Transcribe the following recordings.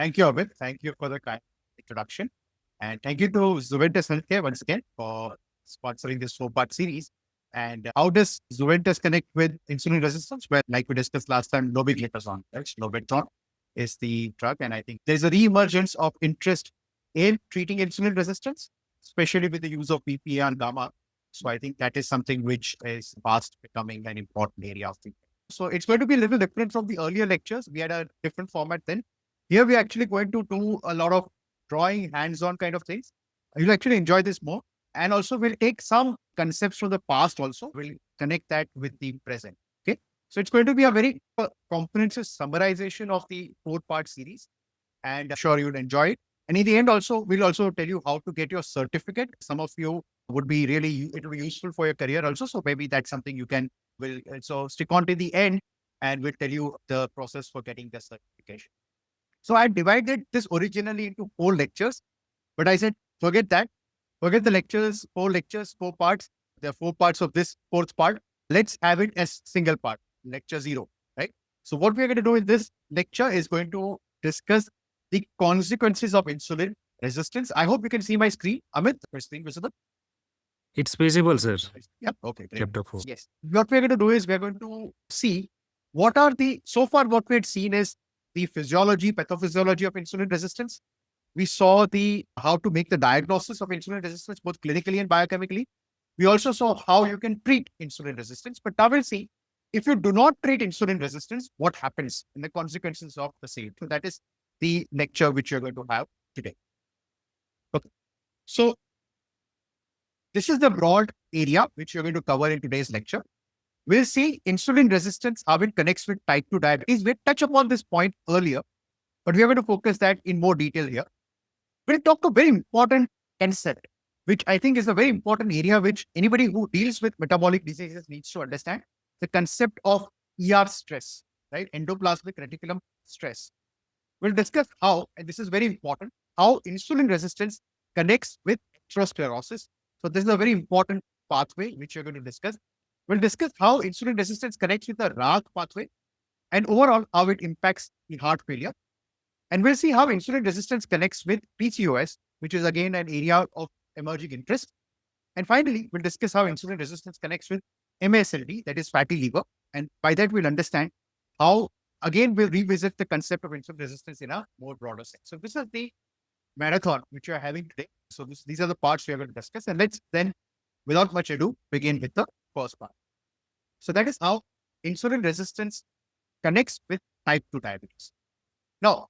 Thank you, Amit. Thank you for the kind introduction. And thank you to Zuventus Healthcare once again for sponsoring this 4-part series. And how does Zuventus connect with insulin resistance? Well, like we discussed last time, Pioglitazone, right? Lobeton is the drug. And I think there's a re-emergence of interest in treating insulin resistance, especially with the use of PPA and gamma. So I think that is something which is fast becoming an important area of treatment. So it's going to be a little different from the earlier lectures. We had a different format then. Here we're actually going to do a lot of drawing, hands-on kind of things. You'll actually enjoy this more. And also we'll take some concepts from the past also. We'll connect that with the present. Okay. So it's going to be a very comprehensive summarization of the 4-part series. And I'm sure you'll enjoy it. And in the end also, we'll also tell you how to get your certificate. Some of you would be it will be useful for your career also. So maybe that's something you can, so stick on to the end and we'll tell you the process for getting the certification. So I divided this originally into 4 lectures, but I said, forget that. Forget the lectures, 4 lectures, 4 parts. There are 4 parts of this 4th part. Let's have it as single part, lecture 0, right? So what we're going to do in this lecture is going to discuss the consequences of insulin resistance. I hope you can see my screen. Amit, your screen visible? It's visible, sir. Yep. Okay. Great. Chapter 4. Yes. What we're going to do is we're going to see so far what we had seen is the physiology, pathophysiology of insulin resistance. We saw how to make the diagnosis of insulin resistance, both clinically and biochemically. We also saw how you can treat insulin resistance. But now we'll see if you do not treat insulin resistance, what happens and the consequences of the same. So that is the lecture which you're going to have today. Okay. So this is the broad area which you're going to cover in today's lecture. We'll see insulin resistance, how it connects with type 2 diabetes. We'll touch upon this point earlier, but we are going to focus that in more detail here. We'll talk a very important concept, which I think is a very important area which anybody who deals with metabolic diseases needs to understand. The concept of ER stress, right? Endoplasmic reticulum stress. We'll discuss how, and this is very important, how insulin resistance connects with atherosclerosis. So this is a very important pathway which you're going to discuss. We'll discuss how insulin resistance connects with the RAG pathway and overall how it impacts the heart failure. And we'll see how insulin resistance connects with PCOS, which is again an area of emerging interest. And finally, we'll discuss how insulin resistance connects with MASLD, that is fatty liver. And by that, we'll understand how, again, we'll revisit the concept of insulin resistance in a more broader sense. So this is the marathon which we are having today. So these are the parts we are going to discuss. And let's then, without much ado, begin with the first part. So that is how insulin resistance connects with type 2 diabetes. Now,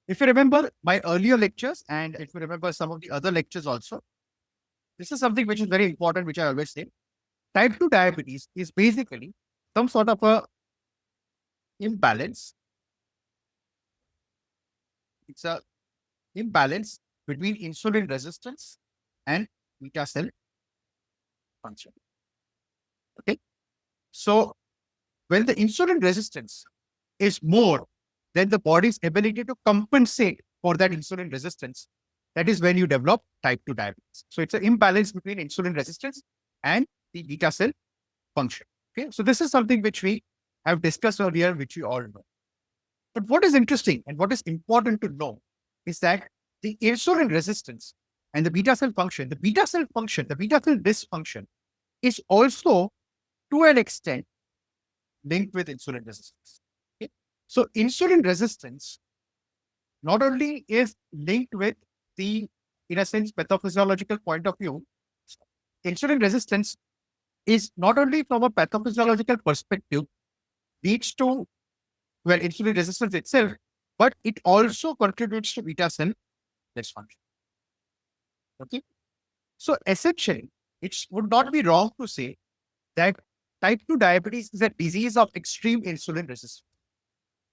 if you remember my earlier lectures, and if you remember some of the other lectures also, this is something which is very important, which I always say. Type 2 diabetes is basically some sort of a imbalance. It's a imbalance between insulin resistance and beta cell function. Okay. So when the insulin resistance is more than the body's ability to compensate for that insulin resistance, that is when you develop type 2 diabetes. So it's an imbalance between insulin resistance and the beta cell function. Okay. So this is something which we have discussed earlier, which you all know. But what is interesting and what is important to know is that the insulin resistance and the beta cell function, the beta cell dysfunction is also to an extent linked with insulin resistance. Okay? So insulin resistance not only is linked with the, in a sense, pathophysiological point of view, insulin resistance is not only from a pathophysiological perspective leads to, well, insulin resistance itself, but it also contributes to beta cell dysfunction. Okay. So essentially, it would not be wrong to say that type 2 diabetes is a disease of extreme insulin resistance.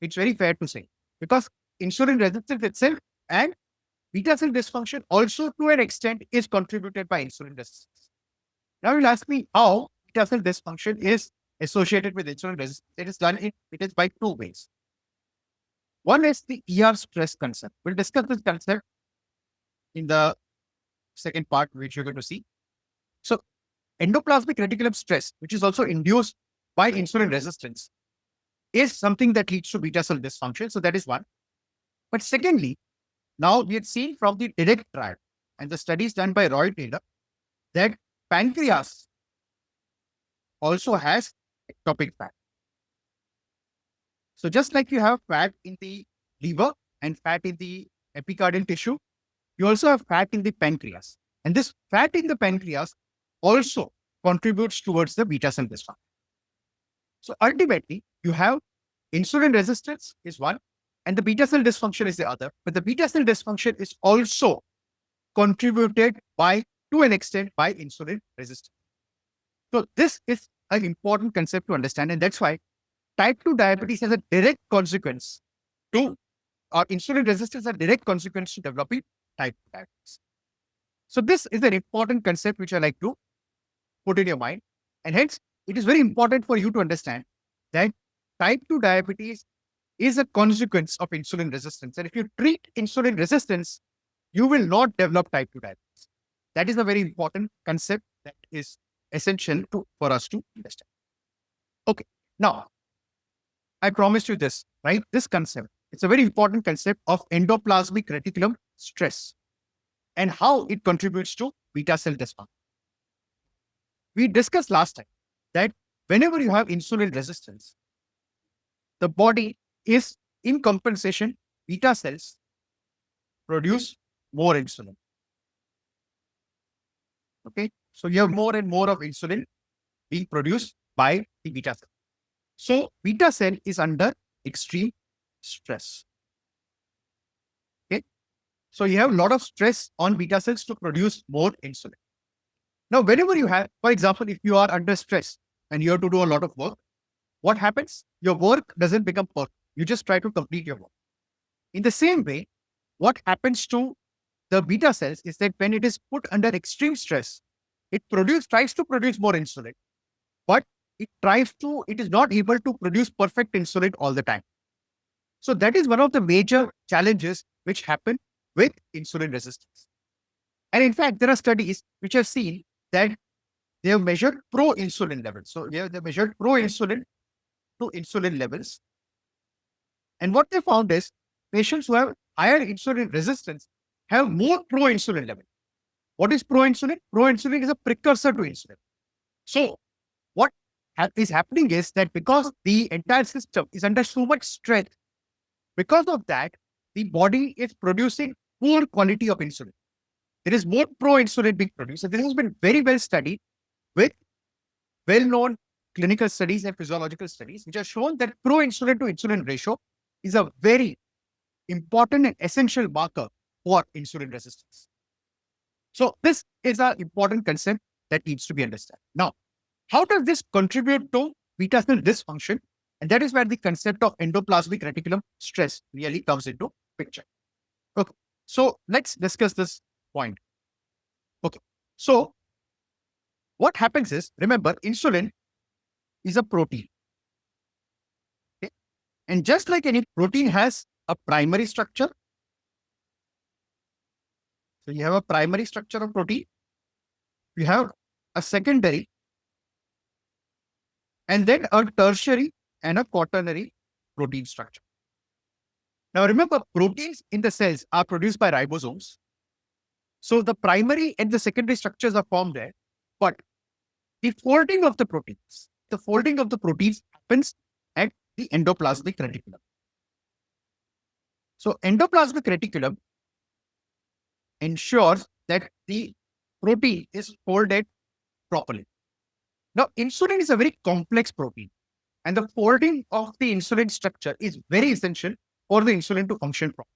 It's very fair to say because insulin resistance itself and beta cell dysfunction also to an extent is contributed by insulin resistance. Now you'll ask me how beta cell dysfunction is associated with insulin resistance. It is by 2 ways. One is the ER stress concept. We'll discuss this concept in the second part, which you're going to see. So endoplasmic reticulum stress, which is also induced by insulin resistance, is something that leads to beta cell dysfunction. So that is one. But secondly, Now, we had seen from the direct trial and the studies done by Roy Taylor that pancreas also has ectopic fat. So just like you have fat in the liver and fat in the epicardial tissue, you also have fat in the pancreas. And this fat in the pancreas also contributes towards the beta cell dysfunction. So ultimately, you have insulin resistance is one, and the beta cell dysfunction is the other. But the beta cell dysfunction is also contributed by, to an extent, by insulin resistance. So this is an important concept to understand, and that's why type 2 diabetes has a direct consequence to, or insulin resistance, a direct consequence to developing type 2 diabetes. So this is an important concept which I like to put in your mind. And hence, it is very important for you to understand that type 2 diabetes is a consequence of insulin resistance. And if you treat insulin resistance, you will not develop type 2 diabetes. That is a very important concept that is essential for us to understand. Okay. Now, I promised you this, right? This concept. It's a very important concept of endoplasmic reticulum stress and how it contributes to beta cell dysfunction. We discussed last time that whenever you have insulin resistance, the body is in compensation, beta cells produce more insulin. Okay. So you have more and more of insulin being produced by the beta cell. So beta cell is under extreme stress. Okay. So you have a lot of stress on beta cells to produce more insulin. Now, whenever you have, for example, if you are under stress and you have to do a lot of work, what happens? Your work doesn't become perfect. You just try to complete your work. In the same way, what happens to the beta cells is that when it is put under extreme stress, it tries to produce more insulin, but it is not able to produce perfect insulin all the time. So that is one of the major challenges which happen with insulin resistance. And in fact, there are studies which have seen that they have measured pro-insulin levels. So they measured pro-insulin to insulin levels. And what they found is patients who have higher insulin resistance have more pro-insulin level. What is pro-insulin? Pro-insulin is a precursor to insulin. So what is happening is that because the entire system is under so much stress, because of that, the body is producing poor quality of insulin. There is more pro-insulin being produced. And this has been very well studied with well-known clinical studies and physiological studies, which have shown that pro-insulin to insulin ratio is a very important and essential marker for insulin resistance. So this is an important concept that needs to be understood. Now, how does this contribute to beta cell dysfunction? And that is where the concept of endoplasmic reticulum stress really comes into picture. Okay, so let's discuss this point. Okay, so what happens is, remember, insulin is a protein. Okay? And just like any protein has a primary structure, so you have a primary structure of protein, you have a secondary, and then a tertiary and a quaternary protein structure. Now remember, proteins in the cells are produced by ribosomes. So the primary and the secondary structures are formed there, but the folding of the proteins happens at the endoplasmic reticulum. So endoplasmic reticulum ensures that the protein is folded properly. Now, insulin is a very complex protein, and the folding of the insulin structure is very essential for the insulin to function properly.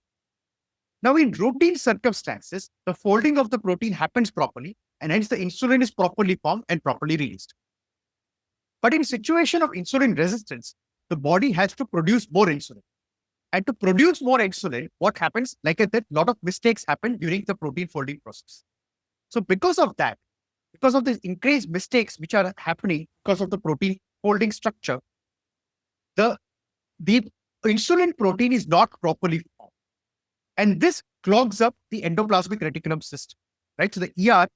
Now, in routine circumstances, the folding of the protein happens properly, and hence the insulin is properly formed and properly released. But in situation of insulin resistance, the body has to produce more insulin. And to produce more insulin, what happens? Like I said, a lot of mistakes happen during the protein folding process. So because of that, because of these increased mistakes which are happening because of the protein folding structure, the insulin protein is not properly formed. And this clogs up the endoplasmic reticulum system, right? So the ER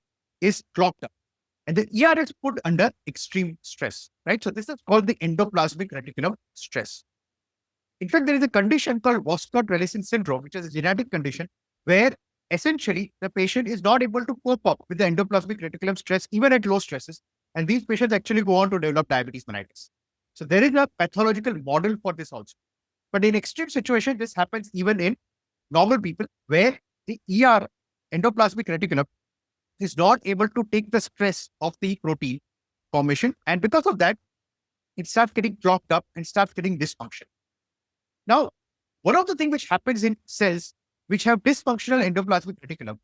is clogged up. And the ER is put under extreme stress, right? So this is called the endoplasmic reticulum stress. In fact, there is a condition called Voskot-Relacin syndrome, which is a genetic condition where essentially the patient is not able to cope up with the endoplasmic reticulum stress even at low stresses. And these patients actually go on to develop diabetes mellitus. So there is a pathological model for this also. But in extreme situations, this happens even in normal people where the endoplasmic reticulum, is not able to take the stress of the protein formation. And because of that, it starts getting clogged up and starts getting dysfunction. Now, one of the things which happens in cells which have dysfunctional endoplasmic reticulum,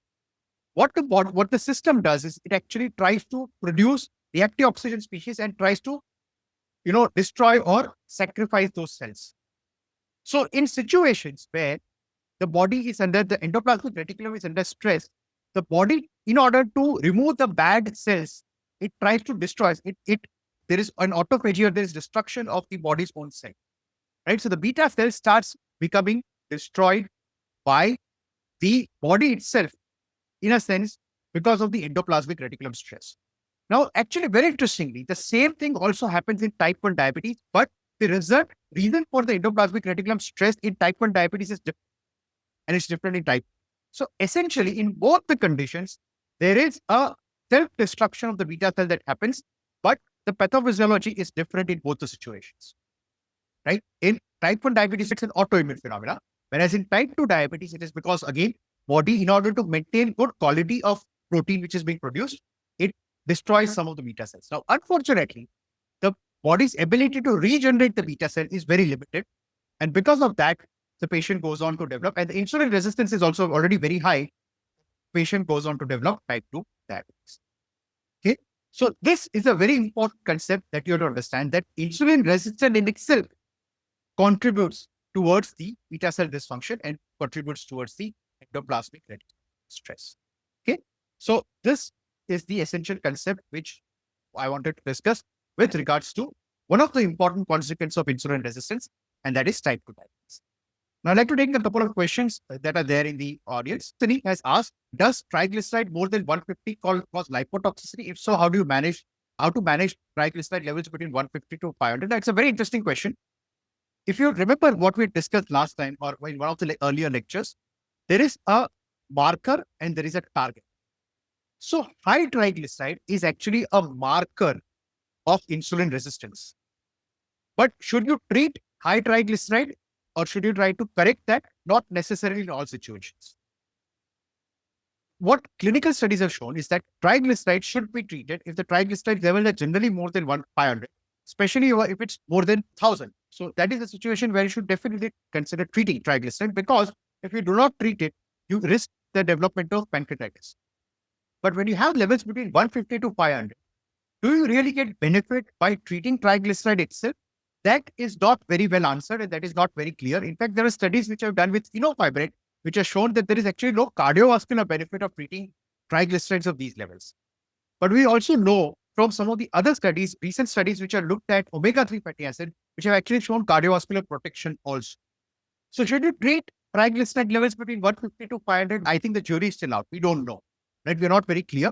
what the system does is it actually tries to produce the active oxygen species and tries to, destroy or sacrifice those cells. So in situations where the endoplasmic reticulum is under stress, the body, in order to remove the bad cells, it tries to destroy it. There is an autophagy, or there is destruction of the body's own cell, right? So the beta cell starts becoming destroyed by the body itself, in a sense, because of the endoplasmic reticulum stress. Now, actually, very interestingly, the same thing also happens in type 1 diabetes, but the reason for the endoplasmic reticulum stress in type 1 diabetes is different, and it's different in type. So essentially, in both the conditions, there is a self-destruction of the beta cell that happens, but the pathophysiology is different in both the situations, right? In type 1 diabetes, it's an autoimmune phenomena, whereas in type 2 diabetes, it is because, again, body, in order to maintain good quality of protein which is being produced, it destroys some of the beta cells. Now, unfortunately, the body's ability to regenerate the beta cell is very limited. And because of that, the patient goes on to develop, and the insulin resistance is also already very high. Patient goes on to develop type 2 diabetes. Okay. So this is a very important concept that you have to understand, that insulin resistance in itself contributes towards the beta cell dysfunction and contributes towards the endoplasmic reticulum stress. Okay. So this is the essential concept which I wanted to discuss with regards to one of the important consequences of insulin resistance, and that is type 2 diabetes. Now, I'd like to take a couple of questions that are there in the audience. Sunny has asked, does triglyceride more than 150 cause lipotoxicity? If so, how to manage triglyceride levels between 150 to 500? That's a very interesting question. If you remember what we discussed last time or in one of the earlier lectures, there is a marker and there is a target. So high triglyceride is actually a marker of insulin resistance. But should you treat high triglyceride or should you try to correct that? Not necessarily in all situations. What clinical studies have shown is that triglyceride should be treated if the triglyceride level is generally more than 500, especially if it's more than 1000. So that is a situation where you should definitely consider treating triglyceride, because if you do not treat it, you risk the development of pancreatitis. But when you have levels between 150 to 500, do you really get benefit by treating triglyceride itself? That is not very well answered, and that is not very clear. In fact, there are studies which have done with fenofibrate, which have shown that there is actually no cardiovascular benefit of treating triglycerides of these levels. But we also know from some of the other studies, recent studies, which have looked at omega-3 fatty acid, which have actually shown cardiovascular protection also. So should you treat triglyceride levels between 150 to 500? I think the jury is still out. We don't know, right? We're not very clear.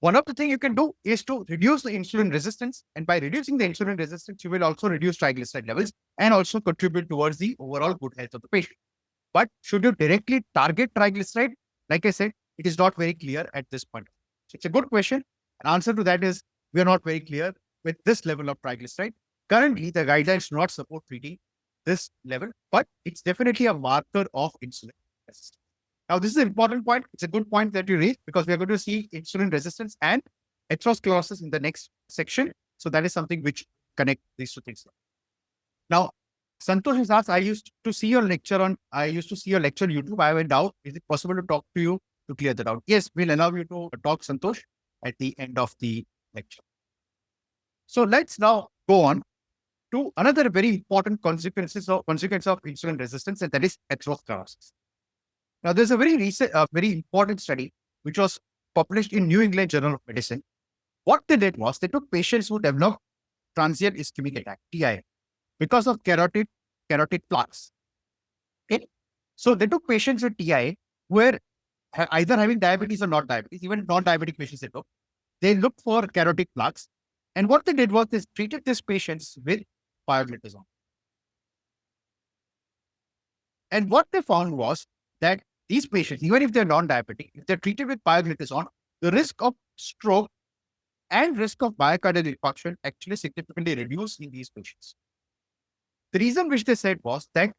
One of the things you can do is to reduce the insulin resistance. And by reducing the insulin resistance, you will also reduce triglyceride levels and also contribute towards the overall good health of the patient. But should you directly target triglyceride? Like I said, it is not very clear at this point. So it's a good question. An answer to that is we are not very clear with this level of triglyceride. Currently, the guidelines do not support treating this level, but it's definitely a marker of insulin resistance. Now, this is an important point. It's a good point that you raised, because we are going to see insulin resistance and atherosclerosis in the next section. So that is something which connect these two things. Now, Santosh has asked, I used to see your lecture on YouTube. I went out. Is it possible to talk to you to clear that out? Yes, we'll allow you to talk, Santosh, at the end of the lecture. So let's now go on to another very important consequence of insulin resistance, and that is atherosclerosis. Now, there's a very important study which was published in New England Journal of Medicine. What they did was they took patients who developed transient ischemic attack, TIA, because of carotid plaques. Okay? So they took patients with TIA who were either having diabetes or not diabetes, even non-diabetic patients they took. They looked for carotid plaques. And what they did was they treated these patients with Pioglitazone. And what they found was that these patients, even if they're non-diabetic, if they're treated with pioglitazone, the risk of stroke and risk of myocardial infarction actually significantly reduced in these patients. The reason which they said was that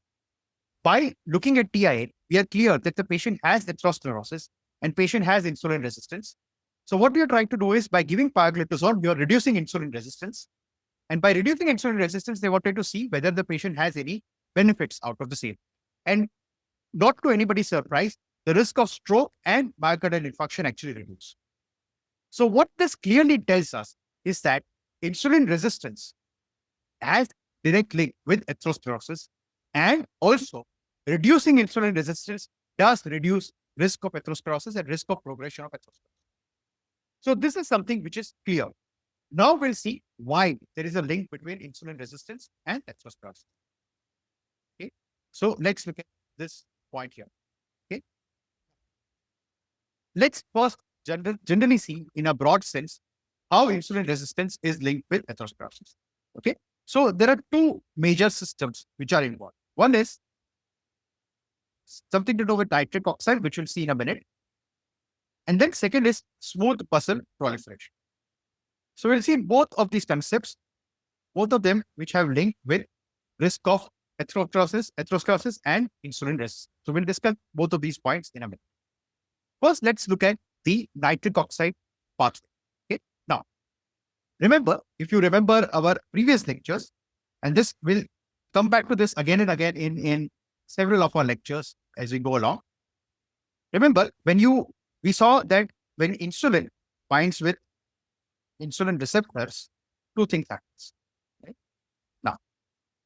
by looking at TIA, we are clear that the patient has atherosclerosis and patient has insulin resistance. So what we are trying to do is by giving pioglitazone, we are reducing insulin resistance. And by reducing insulin resistance, they wanted to see whether the patient has any benefits out of the same. And not to anybody's surprise, the risk of stroke and myocardial infarction actually reduce. So what this clearly tells us is that insulin resistance has direct link with atherosclerosis, and also reducing insulin resistance does reduce risk of atherosclerosis and risk of progression of atherosclerosis. So this is something which is clear. Now we'll see why there is a link between insulin resistance and atherosclerosis. Okay, so let's look at this point here. Okay, let's first generally see in a broad sense how insulin resistance is linked with atherosclerosis. Okay, so there are two major systems which are involved. One is something to do with nitric oxide, which we'll see in a minute. And then second is smooth muscle proliferation. So we'll see both of these concepts, both of them which have link with risk of atherosclerosis and insulin resistance. So we'll discuss both of these points in a minute. First, let's look at the nitric oxide pathway. Okay. Now, remember, if you remember our previous lectures, and this will come back to this again and again in several of our lectures as we go along. Remember, we saw that when insulin binds with insulin receptors, two things happen. Right? Now,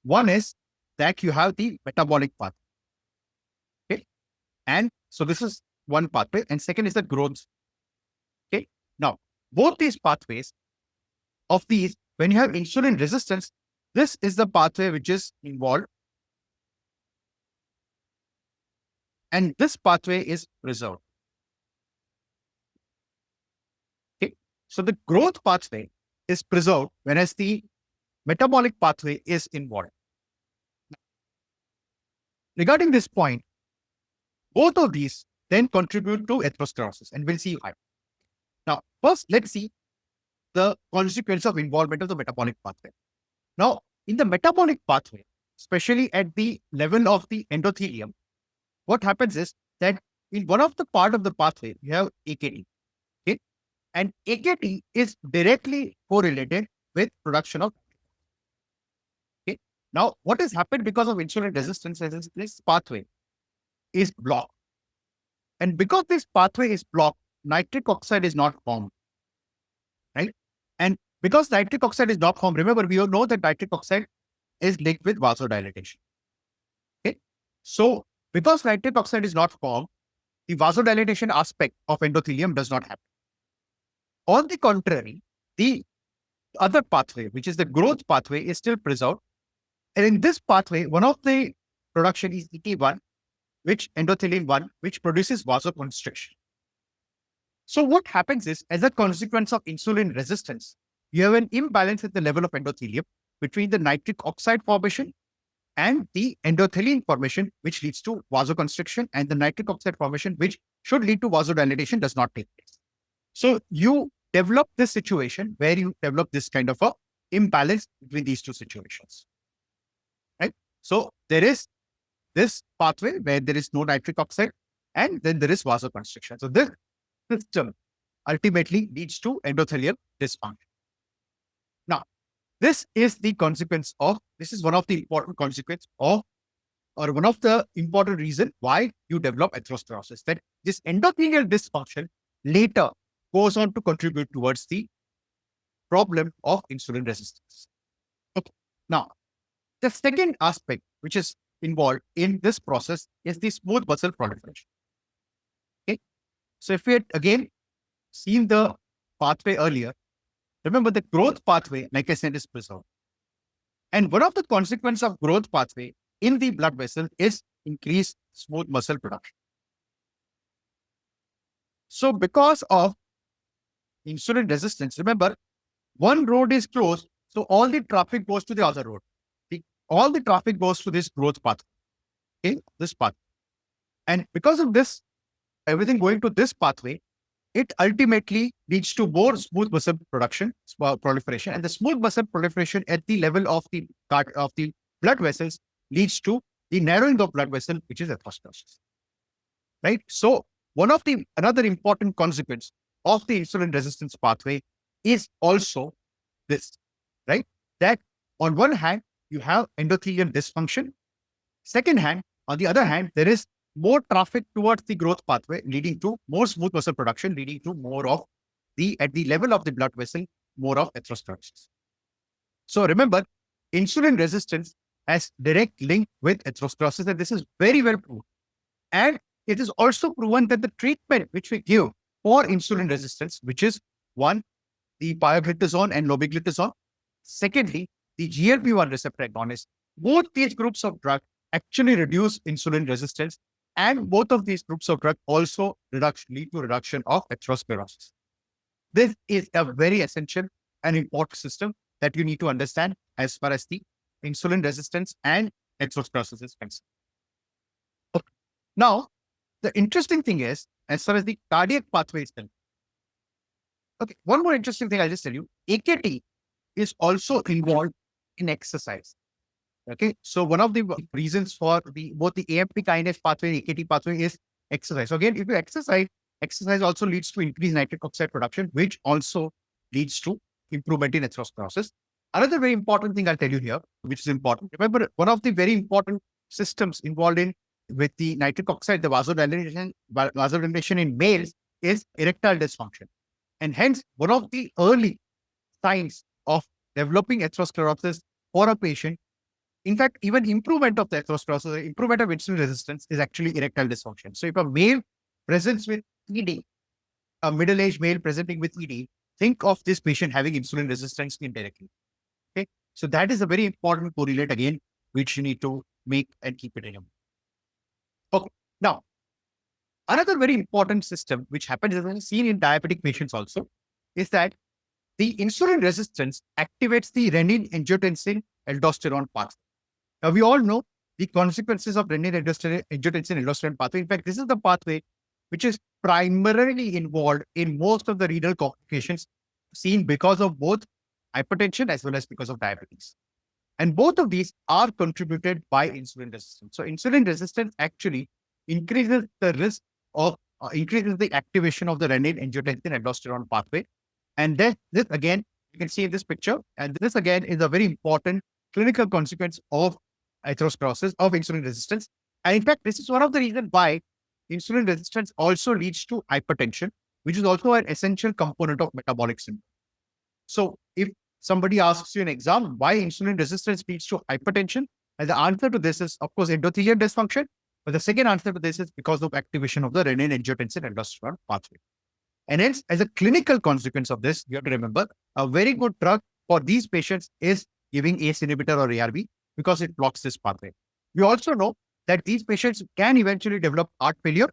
one is that you have the metabolic pathway. Okay. And so this is one pathway, and second is the growth. Okay. Now, both these pathways of these, when you have insulin resistance, this is the pathway which is involved. And this pathway is preserved. Okay. So the growth pathway is preserved, whereas the metabolic pathway is involved. Regarding this point, both of these then contribute to atherosclerosis, and we'll see why. Now, first, let's see the consequence of involvement of the metabolic pathway. Now, in the metabolic pathway, especially at the level of the endothelium, what happens is that in one of the part of the pathway, you have AKT. Okay? And AKT is directly correlated with production of. Okay? Now, what has happened because of insulin resistance is this pathway is blocked. And because this pathway is blocked, nitric oxide is not formed. Right? And because nitric oxide is not formed, remember, we all know that nitric oxide is linked with vasodilatation. Okay? So, because nitric oxide is not formed, the vasodilatation aspect of endothelium does not happen. On the contrary, the other pathway, which is the growth pathway, is still preserved. And in this pathway, one of the production is ET1, which endothelin 1, which produces vasoconstriction. So what happens is, as a consequence of insulin resistance, you have an imbalance at the level of endothelium between the nitric oxide formation and the endothelin formation, which leads to vasoconstriction, and the nitric oxide formation, which should lead to vasodilatation, does not take place. So you develop this situation where you develop this kind of a imbalance between these two situations. Right? So there is this pathway where there is no nitric oxide, and then there is vasoconstriction. So this system ultimately leads to endothelial dysfunction. Now, this is the consequence of, this is one of the important consequences of, or one of the important reasons why you develop atherosclerosis, that this endothelial dysfunction later goes on to contribute towards the problem of insulin resistance. Okay. Now, the second aspect which is involved in this process is the smooth muscle proliferation. Okay. So if we had again seen the pathway earlier, remember the growth pathway, like I said, is preserved. And one of the consequences of growth pathway in the blood vessel is increased smooth muscle production. So because of insulin resistance, remember, one road is closed, so all the traffic goes to the other road. All the traffic goes to this growth path. Okay, this path. And because of this, everything going to this pathway, it ultimately leads to more smooth muscle proliferation, and the smooth muscle proliferation at the level of the blood vessels leads to the narrowing of blood vessel, which is atherosclerosis. Right. So another important consequence of the insulin resistance pathway is also this, right? That on one hand, you have endothelial dysfunction. Second hand, on the other hand, there is more traffic towards the growth pathway, leading to more smooth muscle production, leading to more of at the level of the blood vessel, more of atherosclerosis. So remember, insulin resistance has direct link with atherosclerosis, and this is very well proven. And it is also proven that the treatment which we give for insulin resistance, which is one, the Pioglitazone and lobeglitazone. Secondly, the GLP-1 receptor agonist. Both these groups of drugs actually reduce insulin resistance, and both of these groups of drugs also lead to reduction of atherosclerosis. This is a very essential and important system that you need to understand as far as the insulin resistance and atherosclerosis is concerned. Okay. Now, the interesting thing is, as far as the cardiac pathway is concerned, okay, one more interesting thing I'll just tell you, AKT is also involved in exercise. Okay, so one of the reasons for both the AMP kinase pathway and AKT pathway is exercise. So again, if you exercise also leads to increased nitric oxide production, which also leads to improvement in atherosclerosis. Another very important thing I'll tell you here, which is important. Remember, one of the very important systems involved in with the nitric oxide, the vasodilation in males is erectile dysfunction. And hence, one of the early signs of developing atherosclerosis for a patient, in fact, even improvement of the atherosclerosis, improvement of insulin resistance is actually erectile dysfunction. So if a male presents with ED, a middle-aged male presenting with ED, think of this patient having insulin resistance indirectly. Okay, so that is a very important correlate again, which you need to make and keep it in your mind. Okay, now another very important system which happens is seen in diabetic patients also is that the insulin resistance activates the renin angiotensin aldosterone pathway. Now, we all know the consequences of renin angiotensin aldosterone pathway. In fact, this is the pathway which is primarily involved in most of the renal complications seen because of both hypertension as well as because of diabetes. And both of these are contributed by insulin resistance. So insulin resistance actually increases the risk of, increases the activation of the renin angiotensin aldosterone pathway. And then this again, you can see in this picture, and this again is a very important clinical consequence of atherosclerosis, of insulin resistance. And in fact, this is one of the reasons why insulin resistance also leads to hypertension, which is also an essential component of metabolic syndrome. So if somebody asks you in exam why insulin resistance leads to hypertension, and the answer to this is, of course, endothelial dysfunction. But the second answer to this is because of activation of the renin angiotensin aldosterone pathway. And hence, as a clinical consequence of this, you have to remember a very good drug for these patients is giving ACE inhibitor or ARB because it blocks this pathway. We also know that these patients can eventually develop heart failure.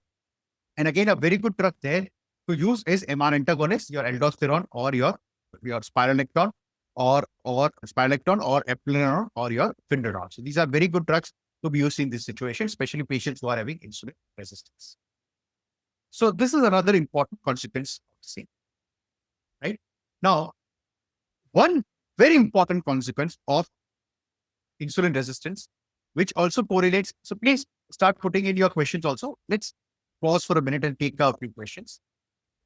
And again, a very good drug there to use is MR antagonist, your aldosterone or your spironolactone or eplerenone or your finderone. So these are very good drugs to be used in this situation, especially patients who are having insulin resistance. So this is another important consequence of the same. Right? Now, one very important consequence of insulin resistance, which also correlates. So please start putting in your questions also. Let's pause for a minute and take a few questions.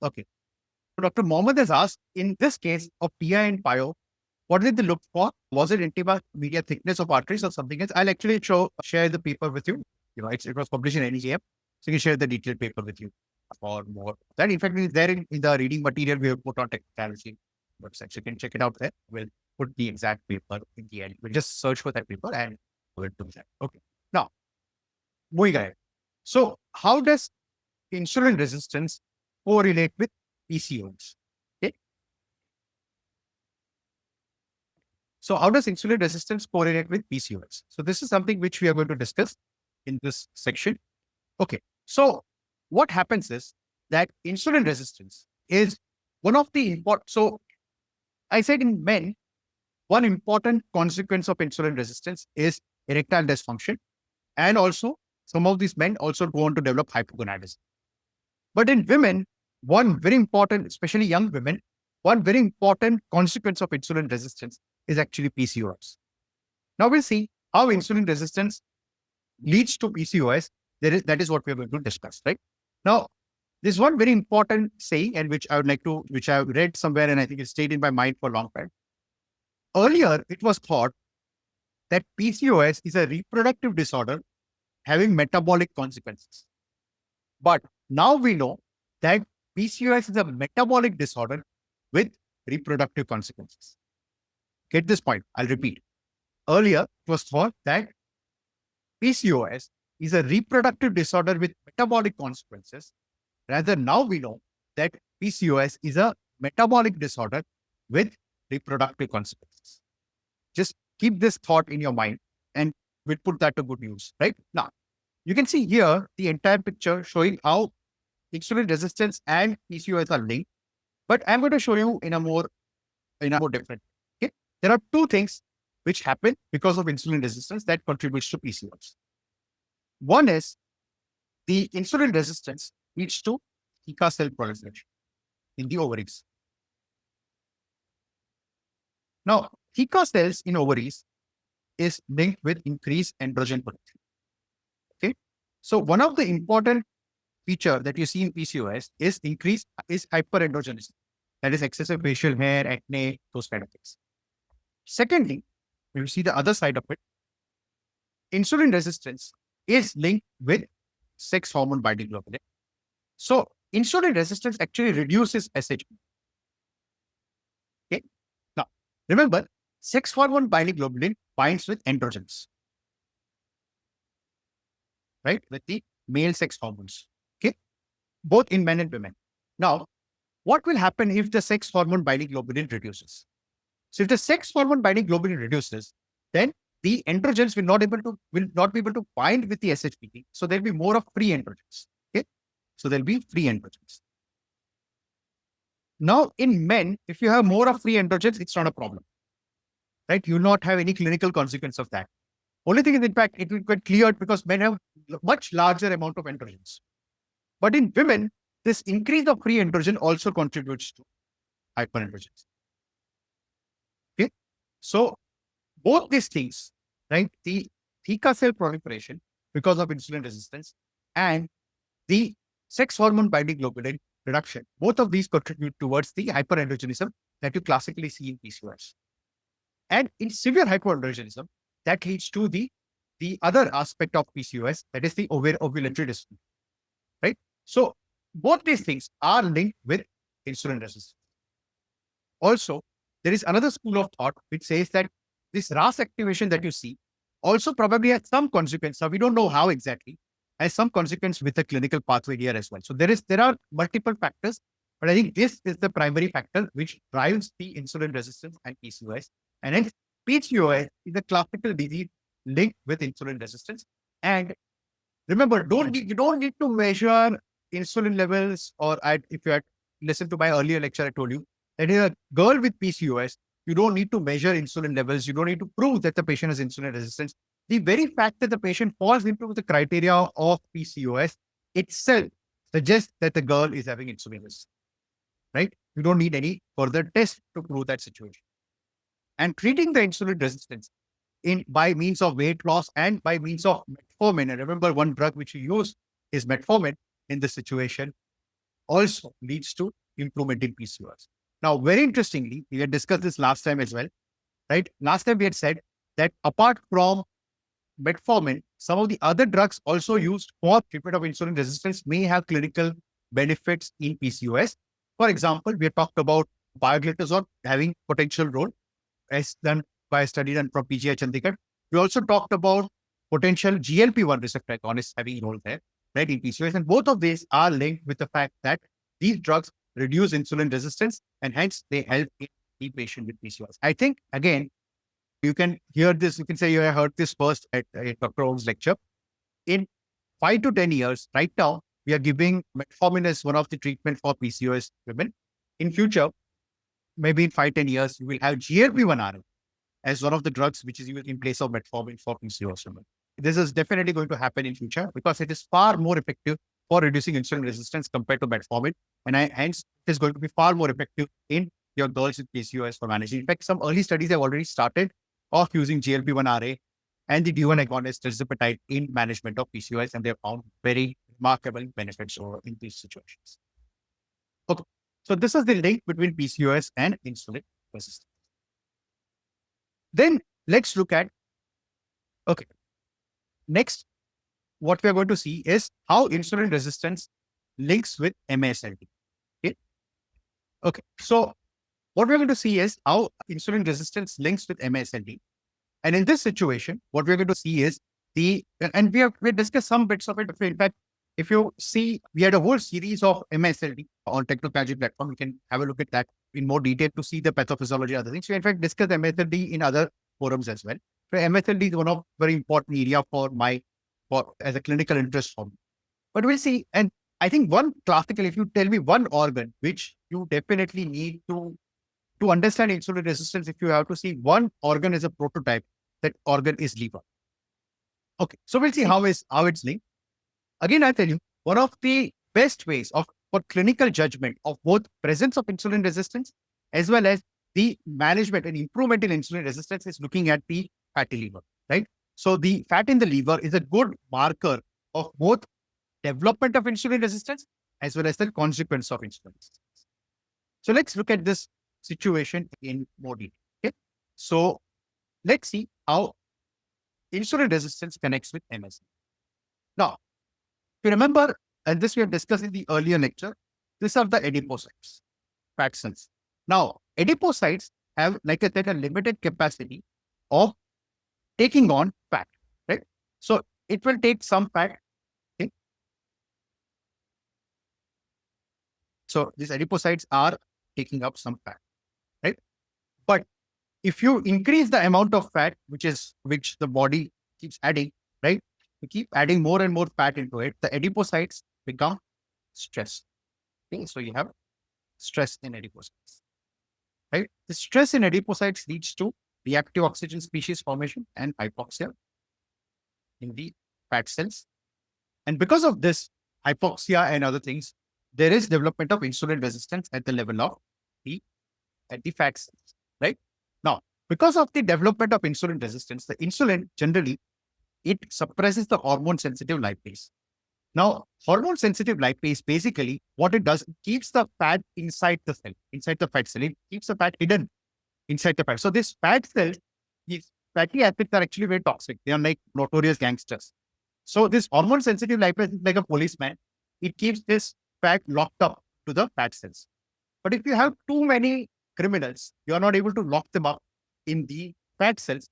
Okay. So Dr. Mohammed has asked, in this case of TI and PIO, what did they look for? Was it intima media thickness of arteries or something else? I'll actually share the paper with you. It was published in NEJM, so you can share the detailed paper with you for more. That in fact is there in the reading material we have put on technology website. So you can check it out there. We'll put the exact paper in the end. We'll just search for that paper and we'll do that. Okay. Now, moving ahead. So how does insulin resistance correlate with PCOS? Okay. So how does insulin resistance correlate with PCOS? So this is something which we are going to discuss in this section. Okay. So what happens is that insulin resistance is one of the important. So I said in men, one important consequence of insulin resistance is erectile dysfunction and also some of these men also go on to develop hypogonadism. But in women, one very important, especially young women, one very important consequence of insulin resistance is actually PCOS. Now we'll see how insulin resistance leads to PCOS. That is what we are going to discuss, right? Now, there's one very important saying, and which I've read somewhere, and I think it stayed in my mind for a long time. Earlier, it was thought that PCOS is a reproductive disorder having metabolic consequences. But now we know that PCOS is a metabolic disorder with reproductive consequences. Get this point. I'll repeat. Earlier, it was thought that PCOS is a reproductive disorder with metabolic consequences. Rather, now we know that PCOS is a metabolic disorder with reproductive consequences. Just keep this thought in your mind and we'll put that to good use, right? Now, you can see here the entire picture showing how insulin resistance and PCOS are linked, but I'm going to show you in a more different. Okay, there are two things which happen because of insulin resistance that contributes to PCOS. One is the insulin resistance leads to theca cell proliferation in the ovaries. Now, theca cells in ovaries is linked with increased androgen production. Okay, so one of the important feature that you see in PCOS is hyperandrogenism. That is excessive facial hair, acne, those kind of things. Secondly, when you see the other side of it, insulin resistance is linked with sex hormone binding globulin. So insulin resistance actually reduces SHB. Okay. Now, remember, sex hormone binding globulin binds with androgens, right? With the male sex hormones. Okay. Both in men and women. Now, what will happen if the sex hormone binding globulin reduces? So if the sex hormone binding globulin reduces, then the androgens will not be able to bind with the SHBG. So there'll be more of free androgens. Okay. So there'll be free androgens. Now, in men, if you have more of free androgens, it's not a problem, right? You will not have any clinical consequence of that. Only thing is, in fact, it will get cleared because men have much larger amount of androgens. But in women, this increase of free androgen also contributes to hyperandrogenism. Okay, so both these things, right? The theca cell proliferation because of insulin resistance and the sex hormone binding globulin reduction, both of these contribute towards the hyperandrogenism that you classically see in PCOS. And in severe hyperandrogenism, that leads to the other aspect of PCOS, that is the ovulatory dysfunction, right? So both these things are linked with insulin resistance. Also, there is another school of thought which says that this RAS activation that you see also probably has some consequence. Now, we don't know how exactly, has some consequence with the clinical pathway here as well. So there are multiple factors, but I think this is the primary factor which drives the insulin resistance and PCOS. And hence, PCOS is a classical disease linked with insulin resistance. And remember, you don't need to measure insulin levels, or if you had listened to my earlier lecture, I told you that in a girl with PCOS, you don't need to measure insulin levels. You don't need to prove that the patient has insulin resistance. The very fact that the patient falls into the criteria of PCOS itself suggests that the girl is having insulin resistance, right? You don't need any further test to prove that situation. And treating the insulin resistance by means of weight loss and by means of metformin. And remember, one drug which we use is metformin in this situation also leads to improvement in PCOS. Now, very interestingly, we had discussed this last time as well, right? Last time we had said that apart from metformin, some of the other drugs also used for treatment of insulin resistance may have clinical benefits in PCOS. For example, we had talked about Pioglitazone having potential role as done by a study done from PGI Chandigarh. We also talked about potential GLP-1 receptor agonists having a role there, right, in PCOS. And both of these are linked with the fact that these drugs reduce insulin resistance and hence they help in the patient with PCOS. I think, again, you can hear this, you can say you have heard this first at Dr. Om's lecture. In 5 to 10 years, right now, we are giving metformin as one of the treatment for PCOS women. In future, maybe in 5-10 years, you will have GLP-1 RA as one of the drugs which is used in place of metformin for PCOS women. this is definitely going to happen in future because it is far more effective for reducing insulin resistance compared to metformin. And hence, it is going to be far more effective in your girls with PCOS for managing. In fact, some early studies have already started of using GLP-1RA and the D1 agonist tirzepatide in management of PCOS, and they have found very remarkable benefits in these situations. Okay, so this is the link between PCOS and insulin resistance. Then let's look at, okay, next, what we are going to see is how insulin resistance links with MASLD. Okay, so what we're going to see is how insulin resistance links with MASLD. And in this situation, what we're going to see is and we discussed some bits of it. In fact, if you see, we had a whole series of MASLD on Technology platform. You can have a look at that in more detail to see the pathophysiology and other things. We in fact discussed MASLD in other forums as well. So MASLD is one of very important area as a clinical interest for me. But we'll see. And I think one classical, if you tell me one organ which you definitely need to understand insulin resistance, if you have to see one organ as a prototype, that organ is liver. Okay, so we'll see how it's linked. Again, I tell you, one of the best ways for clinical judgment of both presence of insulin resistance as well as the management and improvement in insulin resistance is looking at the fatty liver, right? So the fat in the liver is a good marker of both development of insulin resistance as well as the consequence of insulin resistance. So let's look at this situation in more detail. Okay, so let's see how insulin resistance connects with MS. Now, if you remember, and this we have discussed in the earlier lecture, these are the adipocytes, fat cells. Now, adipocytes have, like I said, a limited capacity of taking on fat, right? So it will take some fat. Okay? So these adipocytes are taking up some fat, right? But if you increase the amount of fat, which the body keeps adding, right? You keep adding more and more fat into it, the adipocytes become stressed. Okay? So you have stress in adipocytes, right? The stress in adipocytes leads to reactive oxygen species formation and hypoxia in the fat cells. And because of this hypoxia and other things, there is development of insulin resistance at the level of the fat cells, right? Now, because of the development of insulin resistance, the insulin generally, it suppresses the hormone sensitive lipase. Now, hormone sensitive lipase, basically what it does, it keeps the fat inside the cell, inside the fat cell. It keeps the fat hidden inside the fat. So this fat cells, these fatty acids are actually very toxic. They are like notorious gangsters. So this hormone sensitive lipase is like a policeman. It keeps this fat locked up to the fat cells. But if you have too many criminals, you are not able to lock them up in the fat cells.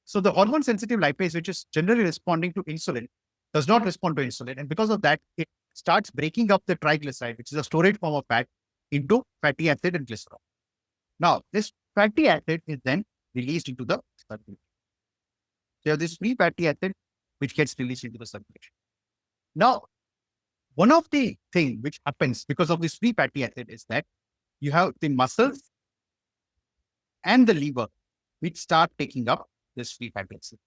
So the hormone sensitive lipase, which is generally responding to insulin, does not respond to insulin. And because of that, it starts breaking up the triglyceride, which is a storage form of fat, into fatty acid and glycerol. Now, this fatty acid is then released into the circulation. So you have this free fatty acid, which gets released into the circulation. Now, one of the things which happens because of this free fatty acid is that you have the muscles and the liver, which start taking up this free fatty acid.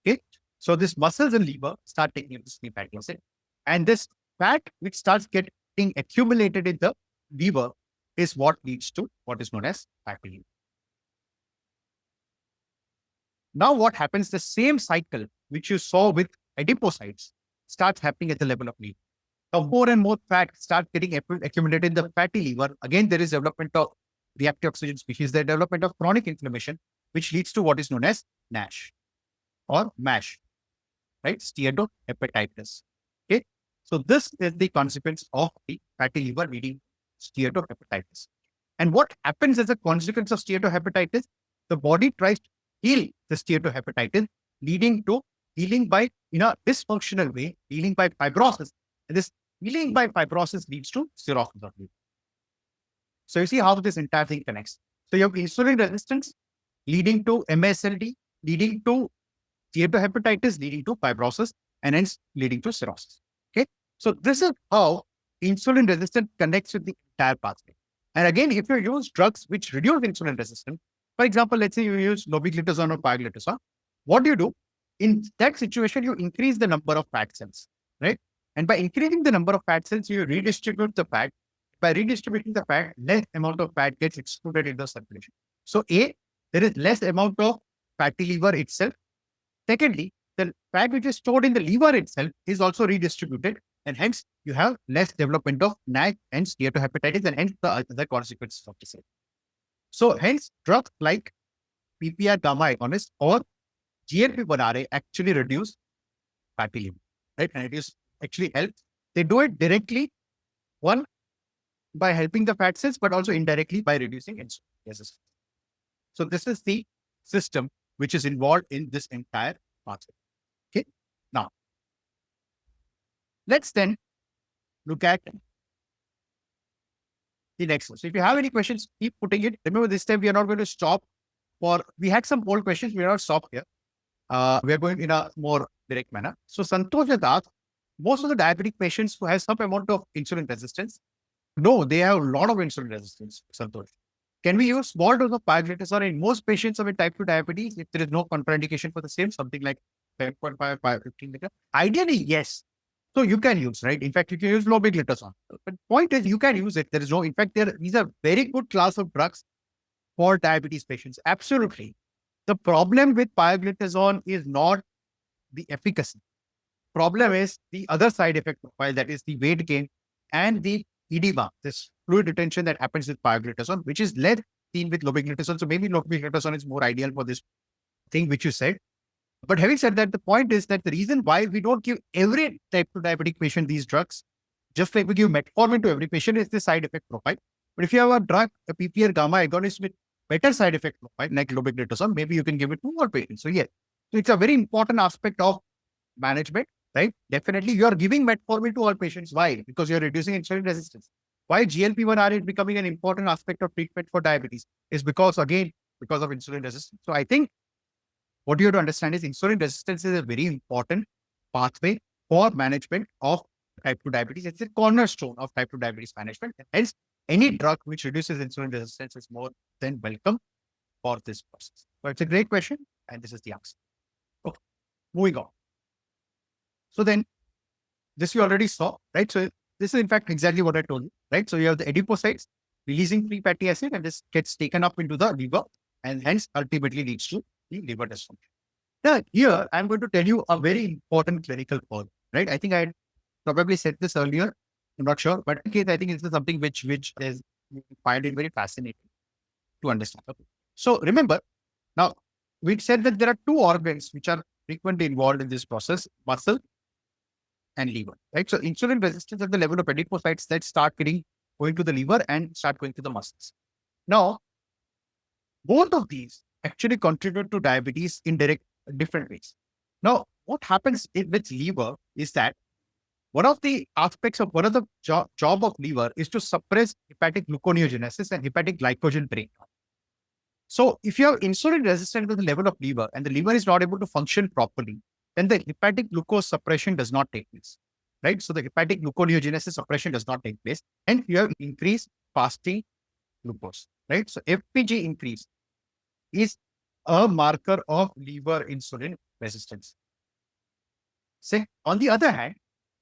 Okay, so this muscles and liver start taking up this free fatty acid, and this fat which starts getting accumulated in the liver is what leads to what is known as fatty liver. Now, what happens? The same cycle which you saw with adipocytes starts happening at the level of liver. Now, more and more fat starts getting accumulated in the fatty liver. Again, there is development of reactive oxygen species, the development of chronic inflammation, which leads to what is known as NASH or MASH, right? Steatohepatitis. Okay, so this is the consequence of the fatty liver leading steatohepatitis. And what happens as a consequence of steatohepatitis? The body tries to heal the steatohepatitis, leading to healing by, in a dysfunctional way, healing by fibrosis. And this healing by fibrosis leads to cirrhosis of liver. So you see how this entire thing connects. So you have insulin resistance leading to MASLD, leading to steatohepatitis, leading to fibrosis, and hence leading to cirrhosis. Okay, so this is how insulin resistance connects with the entire pathway. And again, if you use drugs which reduce insulin resistance, for example, let's say you use lobeglitazone or pioglitazone, what do? In that situation, you increase the number of fat cells, right? And by increasing the number of fat cells, you redistribute the fat. By redistributing the fat, less amount of fat gets excluded in the circulation. So A, there is less amount of fatty liver itself. Secondly, the fat which is stored in the liver itself is also redistributed, and hence you have less development of NASH and steatohepatitis, and hence the other consequences of the same. So hence, drugs like PPR gamma agonist or GLP-1RA actually reduce fatty liver, right? And it is actually helps. They do it directly, one, by helping the fat cells, but also indirectly by reducing insulin resistance. So this is the system which is involved in this entire pathway. Okay. Now, let's then look at the next one. So if you have any questions, keep putting it. Remember, this time we are not going to stop we had some old questions. We are not stop here. We are going in a more direct manner. So Santosh has asked, most of the diabetic patients who have some amount of insulin resistance, no, they have a lot of insulin resistance, Santosh. Can we use small dose of pioglitazone in most patients with type 2 diabetes if there is no contraindication for the same, something like 7.5, 15 liter? Ideally, yes. So you can use, right? In fact, you can use lobiglitazone. But point is, you can use it. There is no, in fact, these are very good class of drugs for diabetes patients. Absolutely. The problem with pioglitazone is not the efficacy. Problem is the other side effect profile, that is the weight gain and the edema, this fluid retention that happens with pioglitazone, which is less seen with lobiglitazone. So maybe lobiglitazone is more ideal for this thing which you said. But having said that, the point is that the reason why we don't give every type 2 diabetic patient these drugs, just like we give metformin to every patient, is the side effect profile. But if you have a drug, a PPR gamma agonist with better side effect profile, like lobiglitazone, maybe you can give it to more patients. So yes, so it's a very important aspect of management, right? Definitely, you are giving metformin to all patients. Why? Because you're reducing insulin resistance. Why GLP-1R is becoming an important aspect of treatment for diabetes is because, again, because of insulin resistance. So I think what you have to understand is insulin resistance is a very important pathway for management of type 2 diabetes. It's a cornerstone of type 2 diabetes management. And hence, any drug which reduces insulin resistance is more than welcome for this process. So it's a great question, and this is the answer. Okay, moving on. So then, this you already saw, right? So this is in fact exactly what I told you, right? So you have the adipocytes releasing free fatty acid, and this gets taken up into the liver, and hence ultimately leads to the liver dysfunction. Now, here I'm going to tell you a very important clinical point, right? I think I probably said this earlier. I'm not sure, but in case I think this is something which is find it very fascinating to understand. Okay. So remember, now we said that there are two organs which are frequently involved in this process: muscle and liver, right? So insulin resistance at the level of adipocytes that start going to the liver and start going to the muscles. Now, both of these actually contribute to diabetes in different ways. Now, what happens with liver is that one of the job of liver is to suppress hepatic gluconeogenesis and hepatic glycogen breakdown. So if you have insulin resistance at the level of liver and the liver is not able to function properly, then the hepatic glucose suppression does not take place, right? So the hepatic gluconeogenesis suppression does not take place, and you have increased fasting glucose, right? So FPG increase is a marker of liver insulin resistance. Say, on the other hand,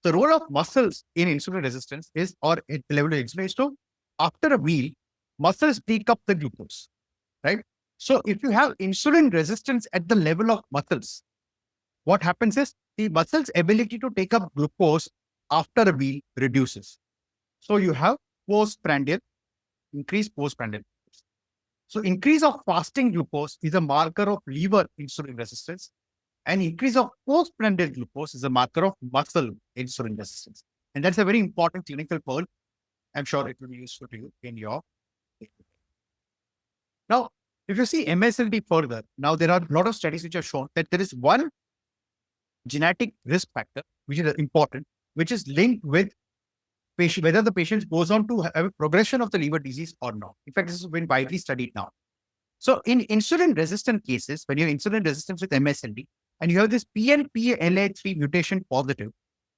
the role of muscles in insulin resistance is, or at the level of insulin, is to, after a meal, muscles take up the glucose, right? So if you have insulin resistance at the level of muscles, what happens is the muscles' ability to take up glucose after a meal reduces. So you have postprandial, increased postprandial glucose. So increase of fasting glucose is a marker of liver insulin resistance, and increase of postprandial glucose is a marker of muscle insulin resistance. And that's a very important clinical pearl. I'm sure it will be useful to you in your. Now, if you see MSLD further, now there are a lot of studies which have shown that there is one genetic risk factor, which is important, which is linked with whether the patient goes on to have a progression of the liver disease or not. In fact, this has been widely studied now. So in insulin resistant cases, when you have insulin resistance with MSLD and you have this PNPLA3 mutation positive,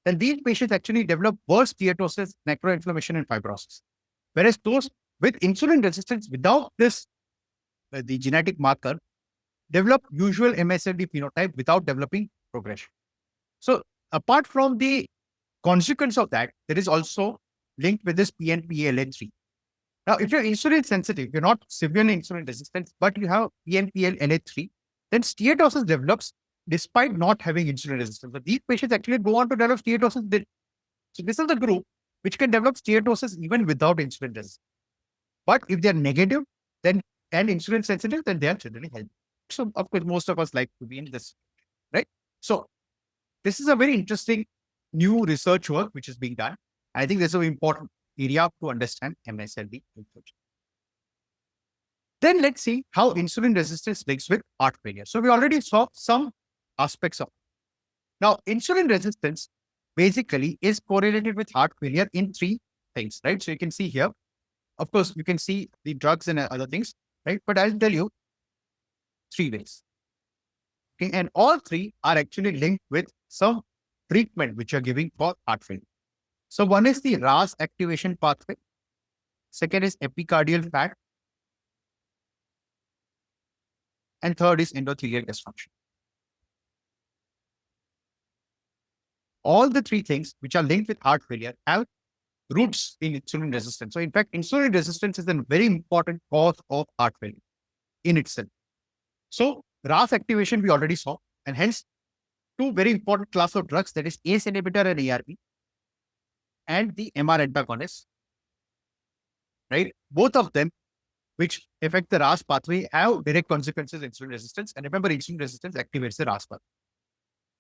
then these patients actually develop worse steatosis, necroinflammation, and fibrosis. Whereas those with insulin resistance without this, the genetic marker, develop usual MSLD phenotype without developing progression. So apart from the consequence of that, there is also linked with this PNPLA3. Now, if you're insulin sensitive, you're not severely insulin resistant, but you have PNPLA3, then steatosis develops despite not having insulin resistance. But these patients actually go on to develop steatosis. So this is the group which can develop steatosis even without insulin resistance. But if they're negative, then and insulin sensitive, then they are generally healthy. So of course, most of us like to be in this, right? So this is a very interesting new research work which is being done. I think this is an important area to understand MSLD research. Then let's see how insulin resistance links with heart failure. So we already saw some aspects of it. Now, insulin resistance basically is correlated with heart failure in three things, right? So you can see here, of course, you can see the drugs and other things, right? But I'll tell you three ways. Okay, and all three are actually linked with some treatment which you're giving for heart failure. So one is the RAS activation pathway. Second is epicardial fat. And third is endothelial dysfunction. All the three things which are linked with heart failure have roots in insulin resistance. So in fact, insulin resistance is a very important cause of heart failure in itself. So RAS activation we already saw, and hence two very important class of drugs, that is ACE inhibitor and ARB, and the MR antagonist, right? Both of them which affect the RAS pathway have direct consequences in insulin resistance. And remember, insulin resistance activates the RAS pathway.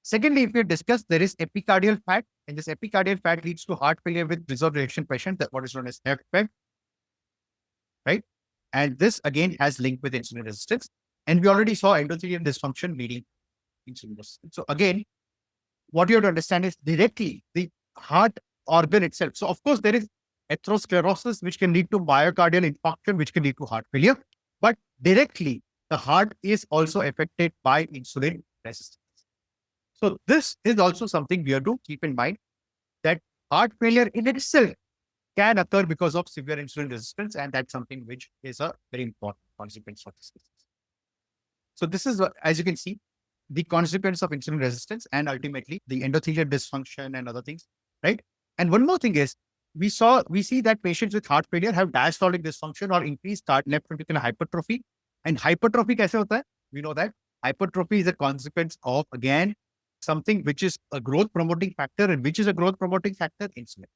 Secondly, if we discuss, there is epicardial fat, and this epicardial fat leads to heart failure with reserved reaction patient, that what is known as HFpEF, right? And this again has link with insulin resistance. And we already saw endothelial dysfunction leading insulin resistance. So again, what you have to understand is directly the heart organ itself. So of course, there is atherosclerosis, which can lead to myocardial infarction, which can lead to heart failure. But directly, the heart is also affected by insulin resistance. So this is also something we have to keep in mind, that heart failure in itself can occur because of severe insulin resistance, and that's something which is a very important consequence of this disease. So this is, as you can see, the consequence of insulin resistance and ultimately the endothelial dysfunction and other things, right? And one more thing is, we see that patients with heart failure have diastolic dysfunction or increased left ventricular hypertrophy. And hypertrophy kaise hota hai? We know that hypertrophy is a consequence of, again, something which is a growth promoting factor, and which is a growth promoting factor, insulin.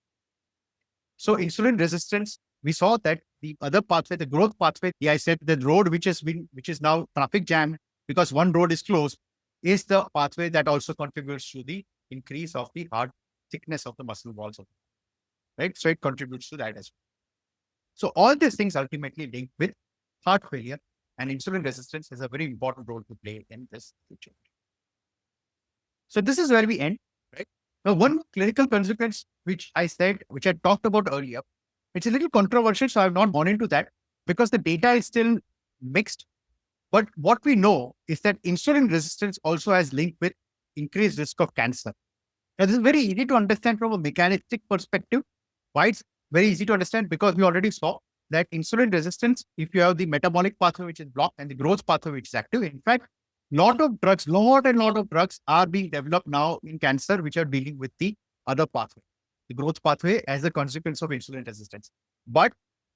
So insulin resistance, we saw that the other pathway, the growth pathway, I said the road which is now traffic jam because one road is closed, is the pathway that also contributes to the increase of the heart thickness of the muscle walls, right? So it contributes to that as well. So all these things ultimately link with heart failure, and insulin resistance has a very important role to play in this picture. So this is where we end, right? Now, one clinical consequence, which I talked about earlier, it's a little controversial, so I've not gone into that because the data is still mixed. But what we know is that insulin resistance also has linked with increased risk of cancer. Now, this is very easy to understand from a mechanistic perspective. Why it's very easy to understand? Because we already saw that insulin resistance, if you have the metabolic pathway which is blocked and the growth pathway which is active, in fact, lot of drugs are being developed now in cancer, which are dealing with the other pathway, the growth pathway, as a consequence of insulin resistance. But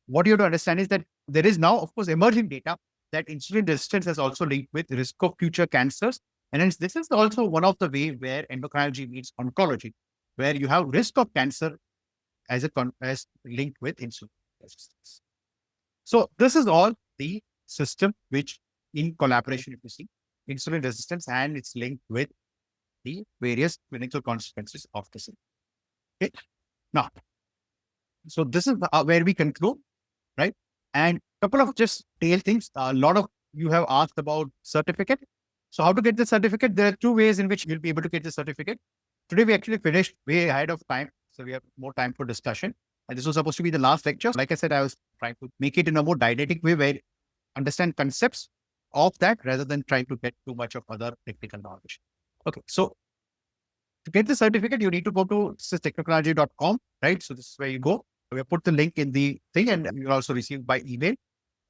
what you have to understand is that there is now, of course, emerging data that insulin resistance has also linked with risk of future cancers. And hence, this is also one of the way where endocrinology meets oncology, where you have risk of cancer as linked with insulin resistance. So this is all the system which, in collaboration, if you see, insulin resistance and it's linked with the various clinical consequences of the same. Okay. Now, so this is where we conclude, right? And a couple of just tail things. A lot of you have asked about certificate. So how to get the certificate? There are two ways in which you'll be able to get the certificate. Today, we actually finished way ahead of time. So we have more time for discussion. And this was supposed to be the last lecture. Like I said, I was trying to make it in a more didactic way where understand concepts of that rather than trying to get too much of other technical knowledge. Okay, so to get the certificate, you need to go to technology.com, right? So this is where you go. We have put the link in the thing, and you'll also receive by email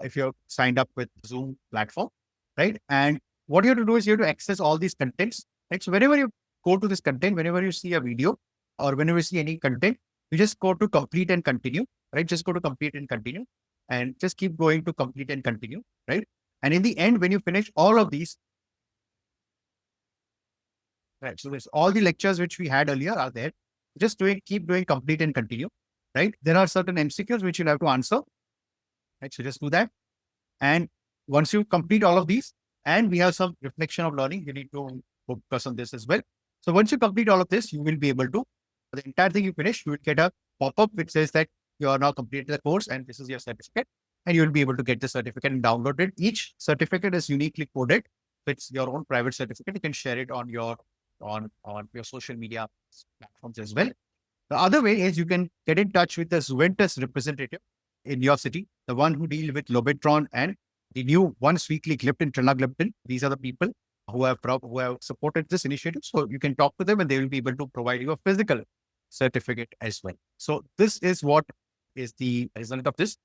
if you're signed up with Zoom platform, right? And what you have to do is you have to access all these contents. Right? So whenever you go to this content, whenever you see a video or whenever you see any content, you just go to complete and continue, right? Just go to complete and continue and just keep going to complete and continue, right? And in the end, when you finish all of these, right? So there's all the lectures which we had earlier are there. Just keep doing complete and continue, right? There are certain MCQs which you'll have to answer, right? So just do that. And once you complete all of these, and we have some reflection of learning, you need to focus on this as well. So once you complete all of this, you will be able to, the entire thing you finish, you will get a pop-up which says that you are now completed the course and this is your certificate. And you will be able to get the certificate and download it. Each certificate is uniquely coded. So it's your own private certificate. You can share it on your social media platforms as well. The other way is you can get in touch with the Zuventus representative in your city, the one who deal with Lobetron and the new once weekly gliptin, Trinagliptin. These are the people who have supported this initiative. So you can talk to them and they will be able to provide you a physical certificate as well. So this is what is the result of this.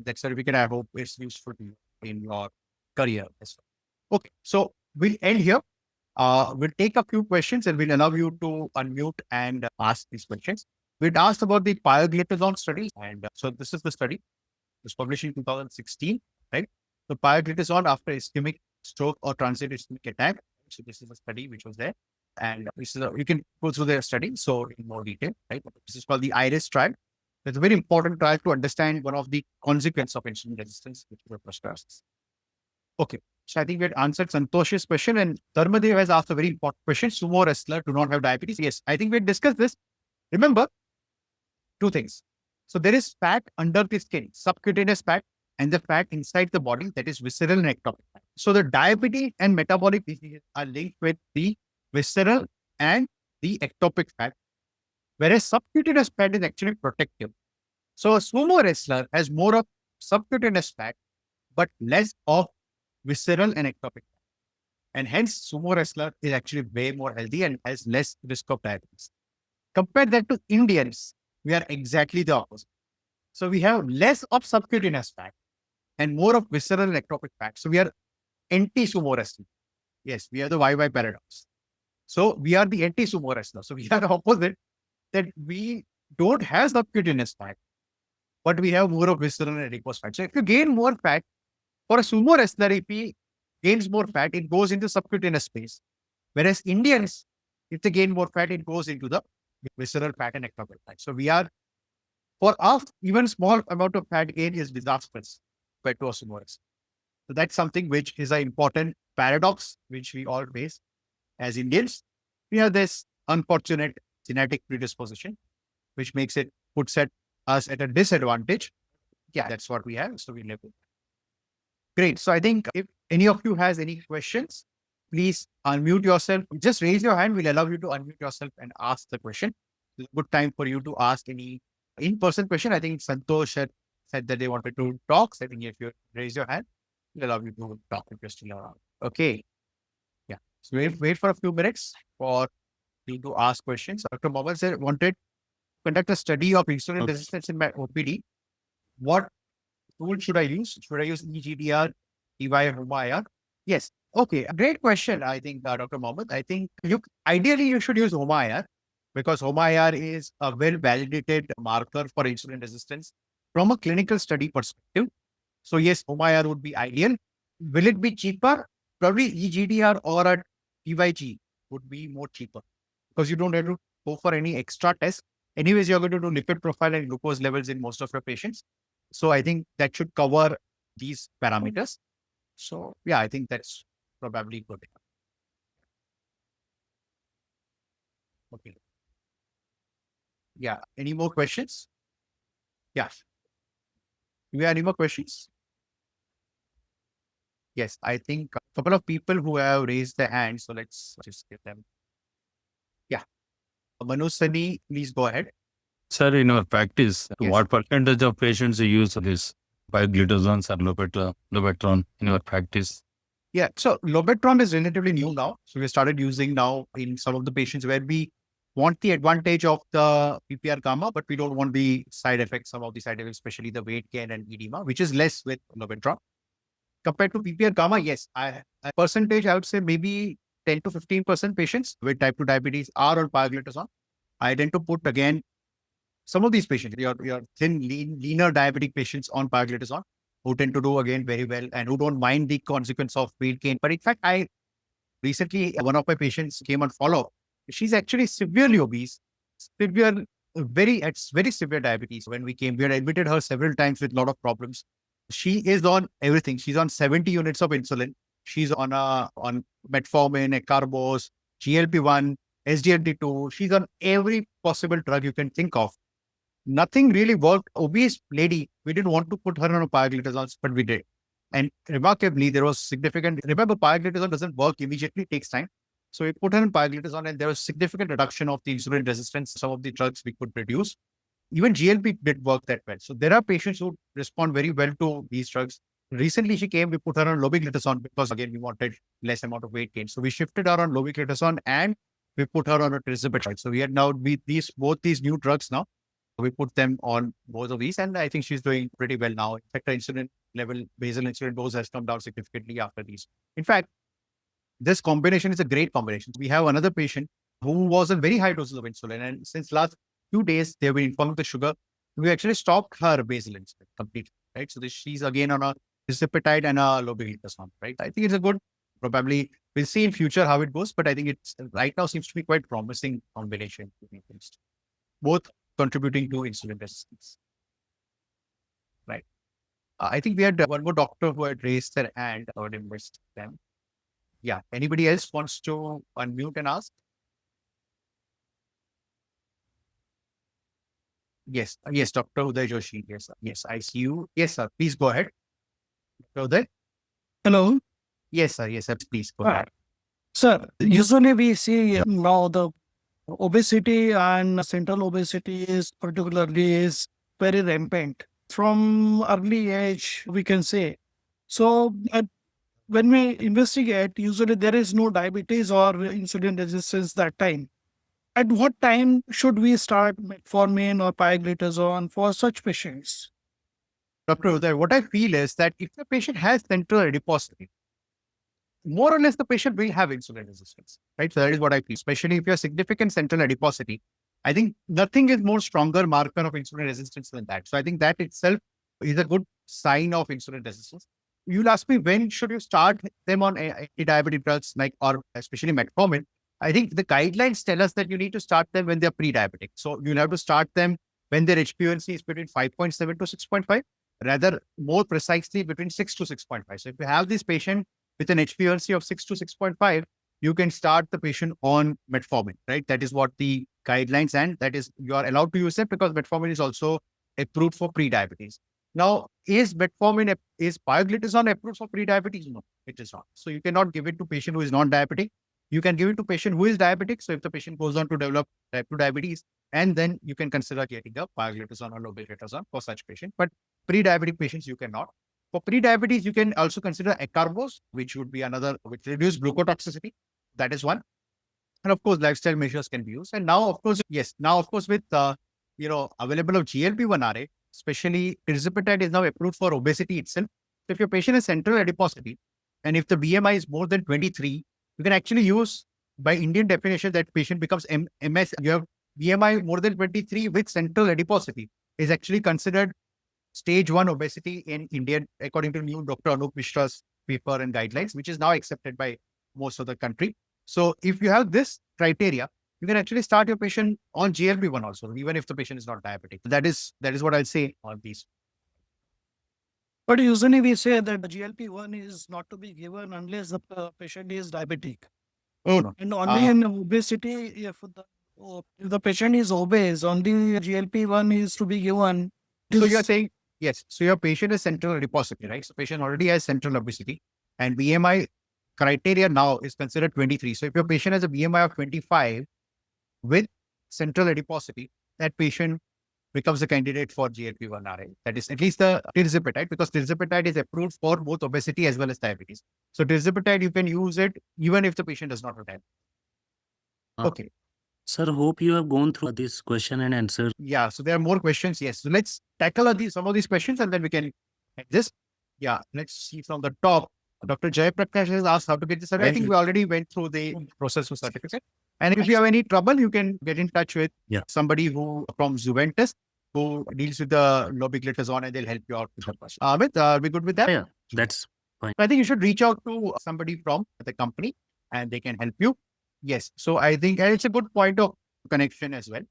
That certificate, I hope, is useful to you in your career as well. Okay, so we'll end here. We'll take a few questions and we'll allow you to unmute and ask these questions. We'd asked about the Pioglitazone study. And so this is the study. It was published in 2016, right? So Pioglitazone after ischemic stroke or transient ischemic attack. So this is a study which was there. And this is you can go through the study. So in more detail, right? This is called the IRIS trial. It's a very important trial to understand one of the consequences of insulin resistance, which is atherosclerosis. Okay. So I think we had answered Santosh's question, and Dharmadev has asked a very important question. Sumo wrestler do not have diabetes. Yes, I think we had discussed this. Remember, two things. So there is fat under the skin, subcutaneous fat, and the fat inside the body, that is visceral and ectopic fat. So the diabetes and metabolic diseases are linked with the visceral and the ectopic fat, whereas subcutaneous fat is actually protective. So a sumo wrestler has more of subcutaneous fat, but less of visceral and ectopic fat. And hence, sumo wrestler is actually way more healthy and has less risk of diabetes. Compare that to Indians, we are exactly the opposite. So we have less of subcutaneous fat and more of visceral and ectopic fat. So we are anti-sumo wrestling. Yes, we are the YY paradox. So we are the anti-sumo wrestler. So we are the opposite, that we don't have subcutaneous fat, but we have more of visceral and adipose fat. So if you gain more fat, for a sumo wrestler, if he gains more fat, it goes into subcutaneous space. Whereas Indians, if they gain more fat, it goes into the visceral fat and ectopic fat. So we are, for us, even small amount of fat gain is disastrous compared to a sumo wrestler. So that's something which is an important paradox which we all face as Indians. We have this unfortunate genetic predisposition, which puts us at a disadvantage. Yeah, that's what we have. So we live with it. Great. So I think if any of you has any questions, please unmute yourself. Just raise your hand. We'll allow you to unmute yourself and ask the question. It's a good time for you to ask any in-person question. I think Santosh had said that they wanted to talk. So I think if you raise your hand, we'll allow you to talk if you're still around. Okay. Yeah. So wait for a few minutes for you to ask questions. Dr. Mohammed said wanted to conduct a study of insulin resistance in my OPD. What tool should I use? Should I use EGDR, EY, HOMA-IR? Yes. Okay. Great question. I think, Dr. Mohammed, I think ideally you should use HOMA-IR because HOMA-IR is a well-validated marker for insulin resistance from a clinical study perspective. So yes, HOMA-IR would be ideal. Will it be cheaper? Probably EGDR or a PYG would be more cheaper because you don't have to go for any extra test. Anyways, you're going to do lipid profile and glucose levels in most of your patients. So I think that should cover these parameters. So yeah, I think that's probably good. Okay. Yeah. Any more questions? Yeah. Do we have any more questions? Yes, I think a couple of people who have raised their hands. So let's just get them. Yeah. Manu Sani, please go ahead. Sir, in our practice, Yes. what percentage of patients use this Pioglitazones or Lobetron in our practice? Yeah, so Lobetron is relatively new now. So we started using now in some of the patients where we want the advantage of the PPR gamma, but we don't want the side effects, some of the side effects, especially the weight gain and edema, which is less with Lobetron. Compared to PP and gamma, yes, a percentage, I would say maybe 10 to 15% patients with type 2 diabetes are on pioglitazone. I tend to put again some of these patients, your thin, leaner diabetic patients on pioglitazone, who tend to do again very well and who don't mind the consequence of weight gain. But in fact, I recently, one of my patients came on follow-up. She's actually severely obese, severe, it's very severe diabetes. When we came, we had admitted her several times with a lot of problems. She is on everything. She's on 70 units of insulin. She's on metformin, acarbose, GLP-1, SGLT2. She's on every possible drug you can think of. Nothing really worked. Obese lady, we didn't want to put her on a pioglitazone, but we did. And remarkably, there was significant, remember, pioglitazone doesn't work immediately, it takes time. So we put her in pioglitazone and there was significant reduction of the insulin resistance, some of the drugs we could produce. Even GLP did work that well. So there are patients who respond very well to these drugs. Recently, she came, we put her on lobeglitazone because again, we wanted less amount of weight gain. So we shifted her on lobeglitazone and we put her on a tirzepatide. So we had now both these new drugs now. We put them on both of these, and I think she's doing pretty well now. In fact, her insulin level, basal insulin dose has come down significantly after these. In fact, this combination is a great combination. We have another patient who was on very high doses of insulin, and since last few days, they've been informed of the sugar. We actually stopped her basal insulin completely, right? So she's again on a tirzepatide and a lobeglitazone, right? I think it's a good, probably, we'll see in future how it goes, but I think it's right now seems to be quite promising combination, both contributing to insulin resistance. Right. I think we had one more doctor who had raised their hand. I would missed them. Yeah. Anybody else wants to unmute and ask? Yes. Yes, Dr. Uday Joshi. Yes, sir. Yes, I see you. Yes, sir. Please go ahead. Dr. Uday? Hello. Yes, sir. Yes, sir. Please go ahead. Sir, usually we see now the obesity and central obesity is very rampant from early age, we can say. So when we investigate, usually there is no diabetes or insulin resistance that time. At what time should we start metformin or pioglitazone for such patients? Dr. Uday, what I feel is that if the patient has central adiposity, more or less the patient will have insulin resistance, right? So that is what I feel, especially if you have significant central adiposity. I think nothing is more stronger marker of insulin resistance than that. So I think that itself is a good sign of insulin resistance. You'll ask me, when should you start them on anti-diabetic drugs, like, or especially metformin? I think the guidelines tell us that you need to start them when they're pre-diabetic. So you'll have to start them when their HbA1c is between 5.7 to 6.5, rather more precisely between 6 to 6.5. So if you have this patient with an HbA1c of 6 to 6.5, you can start the patient on metformin, right? That is what the guidelines, and that is, you are allowed to use it because metformin is also approved for pre-diabetes. Now, is pioglitazone approved for pre-diabetes? No, it is not. So you cannot give it to patient who is non-diabetic. You can give it to patient who is diabetic. So if the patient goes on to develop type 2 diabetes, and then you can consider getting a pioglitazone or lobeglitazone for such patient. But pre-diabetic patients, you cannot. For pre-diabetes, you can also consider acarbose, which would be another, which reduce glucotoxicity. That is one. And of course, lifestyle measures can be used. And now, of course, yes, now, of course, with, available of GLP-1 RA, especially tirzepatide is now approved for obesity itself. So if your patient has central adiposity, and if the BMI is more than 23, you can actually use, by Indian definition, that patient becomes MS. You have BMI more than 23 with central adiposity is actually considered stage 1 obesity in India, according to new Dr. Anup Mishra's paper and guidelines, which is now accepted by most of the country. So if you have this criteria, you can actually start your patient on GLP-1 also, even if the patient is not diabetic. That is what I'll say on these. But usually we say that the GLP-1 is not to be given unless the patient is diabetic. Oh, no. And only in obesity, if the patient is obese, only GLP-1 is to be given. So you're saying, yes. So your patient is central adiposity, right? So patient already has central obesity, and BMI criteria now is considered 23. So if your patient has a BMI of 25 with central adiposity, that patient becomes a candidate for GLP-1 RA. That is at least the tirzepatide, because tirzepatide is approved for both obesity as well as diabetes. So tirzepatide, you can use it even if the patient does not have diabetes. Okay. Sir, hope you have gone through this question and answer. Yeah. So there are more questions. Yes. So let's tackle some of these questions and then we can this. Yeah, let's see from the top. Dr. Jay Prakash has asked how to get the certificate. I think we already went through the process of certificate. And if you have any trouble, you can get in touch with somebody who from Juventus who deals with the Pioglitazone and they'll help you out with the question. Amit, are we good with that? Yeah, that's fine. I think you should reach out to somebody from the company and they can help you. Yes. So I think and it's a good point of connection as well.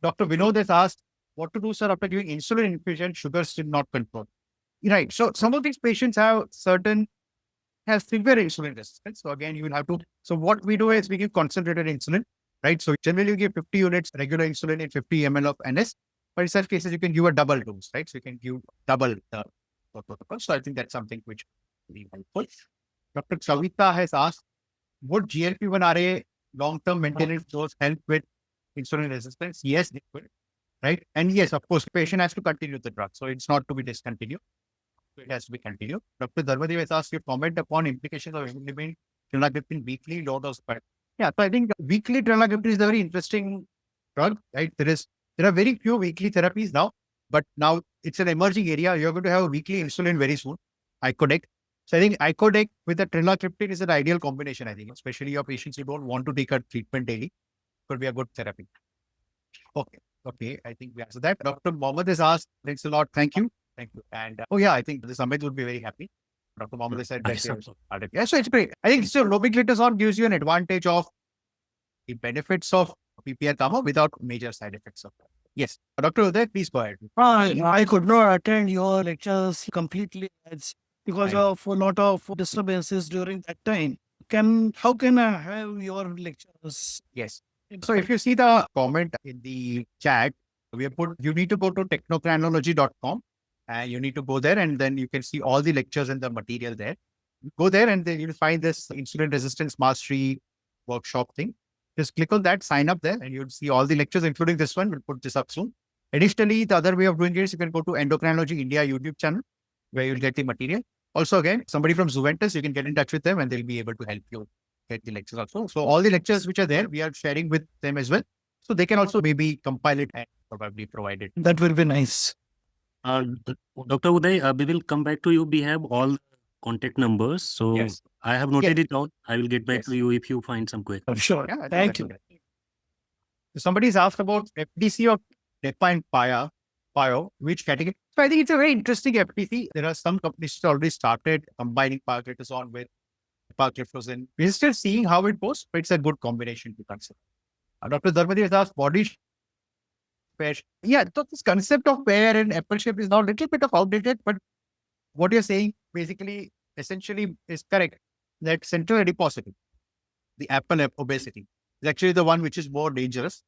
Dr. Vinod has asked what to do, sir, after giving insulin infusion, sugar still not controlled. Right. So some of these patients have severe insulin resistance. So again, you will have to. So what we do is we give concentrated insulin, right? So generally you give 50 units regular insulin in 50 ml of NS. But in such cases, you can give a double dose, right? So you can give double the protocol. So I think that's something which will be helpful. Dr. Savita has asked, would GLP-1 RA long-term maintenance dose help with insulin resistance? Yes, it will. Right. And yes, of course, patient has to continue the drug. So it's not to be discontinued. It has to be continued. Dr. Dharmadev has asked you comment upon implications of implementing Trinagliptin weekly low dose. Yeah. So I think weekly Trinagliptin is a very interesting drug, right? There are very few weekly therapies now, but now it's an emerging area. You're going to have a weekly insulin very soon. Icodec. So I think Icodec with the Trinagliptin is an ideal combination, I think, especially your patients who don't want to take a treatment daily. Could be a good therapy. Okay, I think we answered that. Dr. Mohammed has asked, thanks a lot. Thank you. And I think this Amit would be very happy. Dr. Mohammed has said that. Yeah, so it's great. I think so. Pioglitazone gives you an advantage of the benefits of PPR combo without major side effects of that. Yes. Dr. Uday, please go ahead. I could not attend your lectures completely because of a lot of disturbances during that time. How can I have your lectures? Yes. So if you see the comment in the chat, we have put, you need to go to technochronology.com and you need to go there and then you can see all the lectures and the material there. Go there and then you'll find this insulin resistance mastery workshop thing. Just click on that, sign up there and you'll see all the lectures, including this one. We'll put this up soon. Additionally, the other way of doing it is you can go to Endocrinology India YouTube channel where you'll get the material. Also, again, somebody from Juventus, you can get in touch with them and they'll be able to help you get the lectures also. So all the lectures which are there, we are sharing with them as well. So they can also maybe compile it and probably provide it. That will be nice. Dr. Uday, we will come back to you. We have all contact numbers. So Yes. I have noted it down. I will get back to you if you find some questions. Sure. Yeah, I think Thank that's you. okay. Somebody's asked about FDC of DEPA and Pio, which category? So I think it's a very interesting FDC. There are some companies that already started combining Pioglitazone with Pioglitazone. We're still seeing how it goes, but it's a good combination to consider. Dr. Dharmadev has asked body pair. Yeah, so this concept of pair and apple shape is now a little bit of outdated, but what you're saying basically essentially is correct. That central adiposity, the apple obesity, is actually the one which is more dangerous.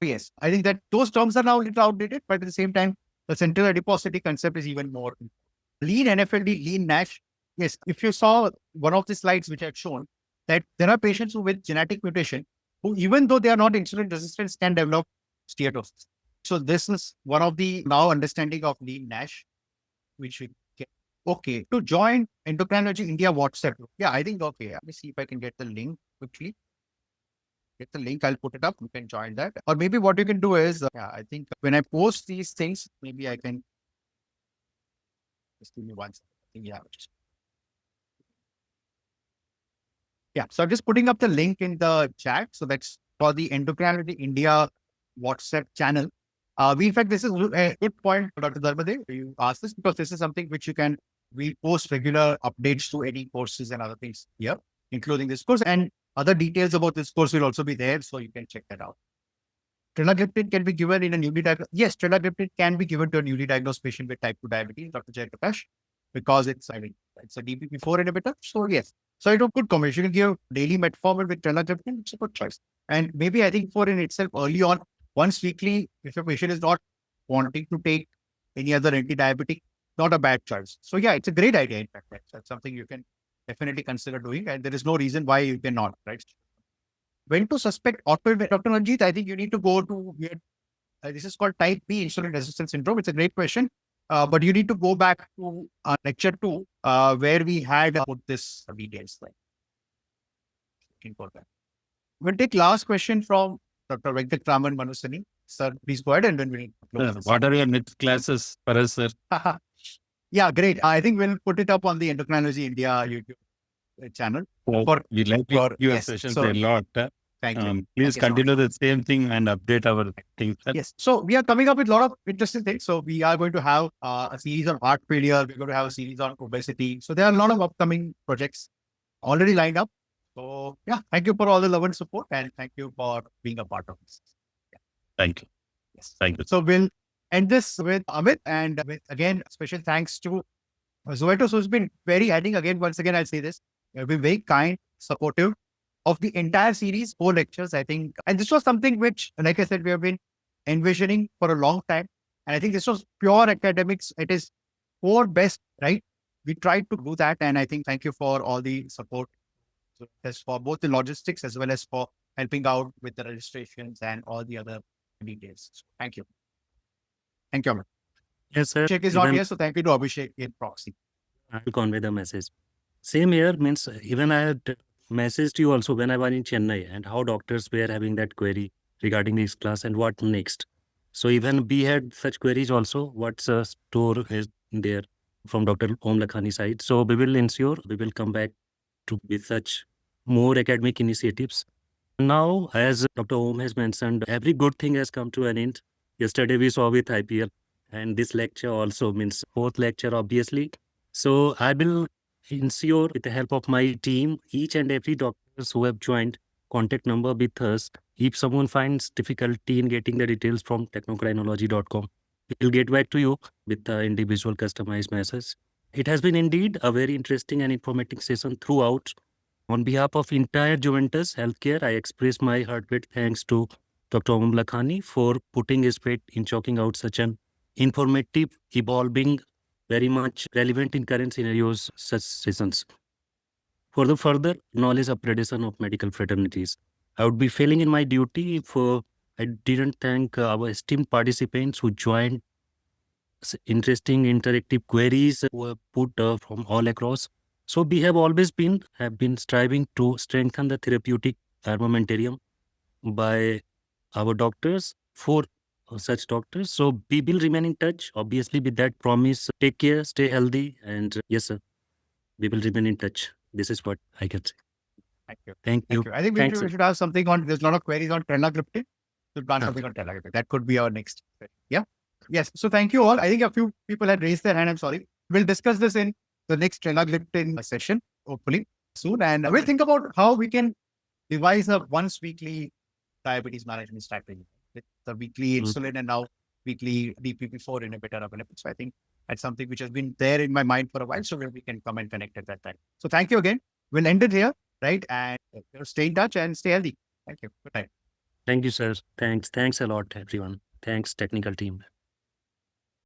Yes, I think that those terms are now a little outdated, but at the same time, the central adiposity concept is even more. Lean NFLD, lean NASH. Yes, if you saw one of the slides which I've shown, that there are patients who with genetic mutation who, even though they are not insulin resistant, can develop steatosis. So this is one of the now understanding of lean NASH, which we get. Okay, to join Endocrinology India WhatsApp group. Yeah, I think, okay, let me see if I can get the link quickly. Get the link, I'll put it up. You can join that. Or maybe what you can do is, I think when I post these things, maybe I can just give me one second. Yeah. So I'm just putting up the link in the chat. So that's for the Endocrinology India WhatsApp channel. In fact, this is a good point, Dr. Dharmadev. You asked this because this is something which we post regular updates to any courses and other things here, including this course. And other details about this course will also be there, so you can check that out. Trinagliptin can be given in a newly diagnosed. Yes, Trinagliptin can be given to a newly diagnosed patient with type 2 diabetes, Dr. Jayaprakash, because it's a DPP-4 inhibitor. So yes, so it's a good combination. You can give daily metformin with Trinagliptin. It's a good choice. And maybe I think for in itself early on, once weekly, if a patient is not wanting to take any other anti-diabetic, not a bad choice. So yeah, it's a great idea. In fact, that's something you can definitely consider doing, and there is no reason why you cannot, right? When to suspect autoimmune, Dr. Ranjit, I think you need to go to, this is called type B insulin resistance syndrome. It's a great question, but you need to go back to lecture 2, where we had put this details. We'll take last question from Dr. Venkatraman Manusani. Sir, please go ahead and then we'll close this. What are your next classes for us, sir? Yeah, great. I think we'll put it up on the Endocrinology India YouTube channel. For- we like for- your yes, sessions so- a lot. Thank you. Please Thank you so much. continue the same thing and update our things. Yes. So we are coming up with a lot of interesting things. So we are going to have a series on heart failure. We're going to have a series on obesity. So there are a lot of upcoming projects already lined up. So yeah, thank you for all the love and support, and thank you for being a part of this. Thank you. Yes. Thank you. So we'll end this with Amit, and with again special thanks to Zoetos, who's been very, I think again, once again, I'll say this, you've been very kind, supportive of the entire series, 4 lectures, I think. And this was something which, like I said, we have been envisioning for a long time. And I think this was pure academics. It is 4 best, right? We tried to do that. And I think thank you for all the support. So as for both the logistics as well as for helping out with the registrations and all the other details. So thank you. Thank you, Amit. Yes, sir. Abhishek is not Even here, so thank you to Abhishek in proxy. I'll convey the message. Same here means even I had messaged you also when I was in Chennai and how doctors were having that query regarding this class and what next. So even we had such queries also. What's a store is there from Dr. Om Lakhani side. So we will ensure we will come back to with such more academic initiatives. Now, as Dr. Om has mentioned, every good thing has come to an end. Yesterday we saw with IPL, and this lecture also means 4th lecture, obviously. So I will ensure with the help of my team, each and every doctors who have joined, contact number with us. If someone finds difficulty in getting the details from technocrinology.com, we'll get back to you with the individual customized message. It has been indeed a very interesting and informative session throughout. On behalf of entire Juventus Healthcare, I express my heartfelt thanks to Dr. Om Lakhani for putting his weight in chalking out such an informative, evolving, very much relevant in current scenarios, such sessions. For the further knowledge upgradation of medical fraternities, I would be failing in my duty if I didn't thank our esteemed participants who joined interesting interactive queries were put from all across. So we have always have been striving to strengthen the therapeutic armamentarium by our doctors for such doctors. So we will remain in touch, obviously, with that promise. Take care, stay healthy, and yes, sir, we will remain in touch. This is what I can say. Thank you. Thank you. Thank you. I think Thanks, we sir. should have something on, there's a lot of queries on Tenlagliptin. We'll plan Ah. something on Tenlagliptin. That could be our next. Yeah. Yes. So thank you all. I think a few people had raised their hand. I'm sorry. We'll discuss this in the next Tenlagliptin session, hopefully soon. And we'll think about how we can devise a once weekly diabetes management strategy with the weekly insulin and now weekly DPP4 inhibitor available. So I think that's something which has been there in my mind for a while. So where we can come and connect at that time. So thank you again. We'll end it here, right? And stay in touch and stay healthy. Thank you. Good night. Thank you, sir. Thanks. Thanks a lot, everyone. Thanks, technical team.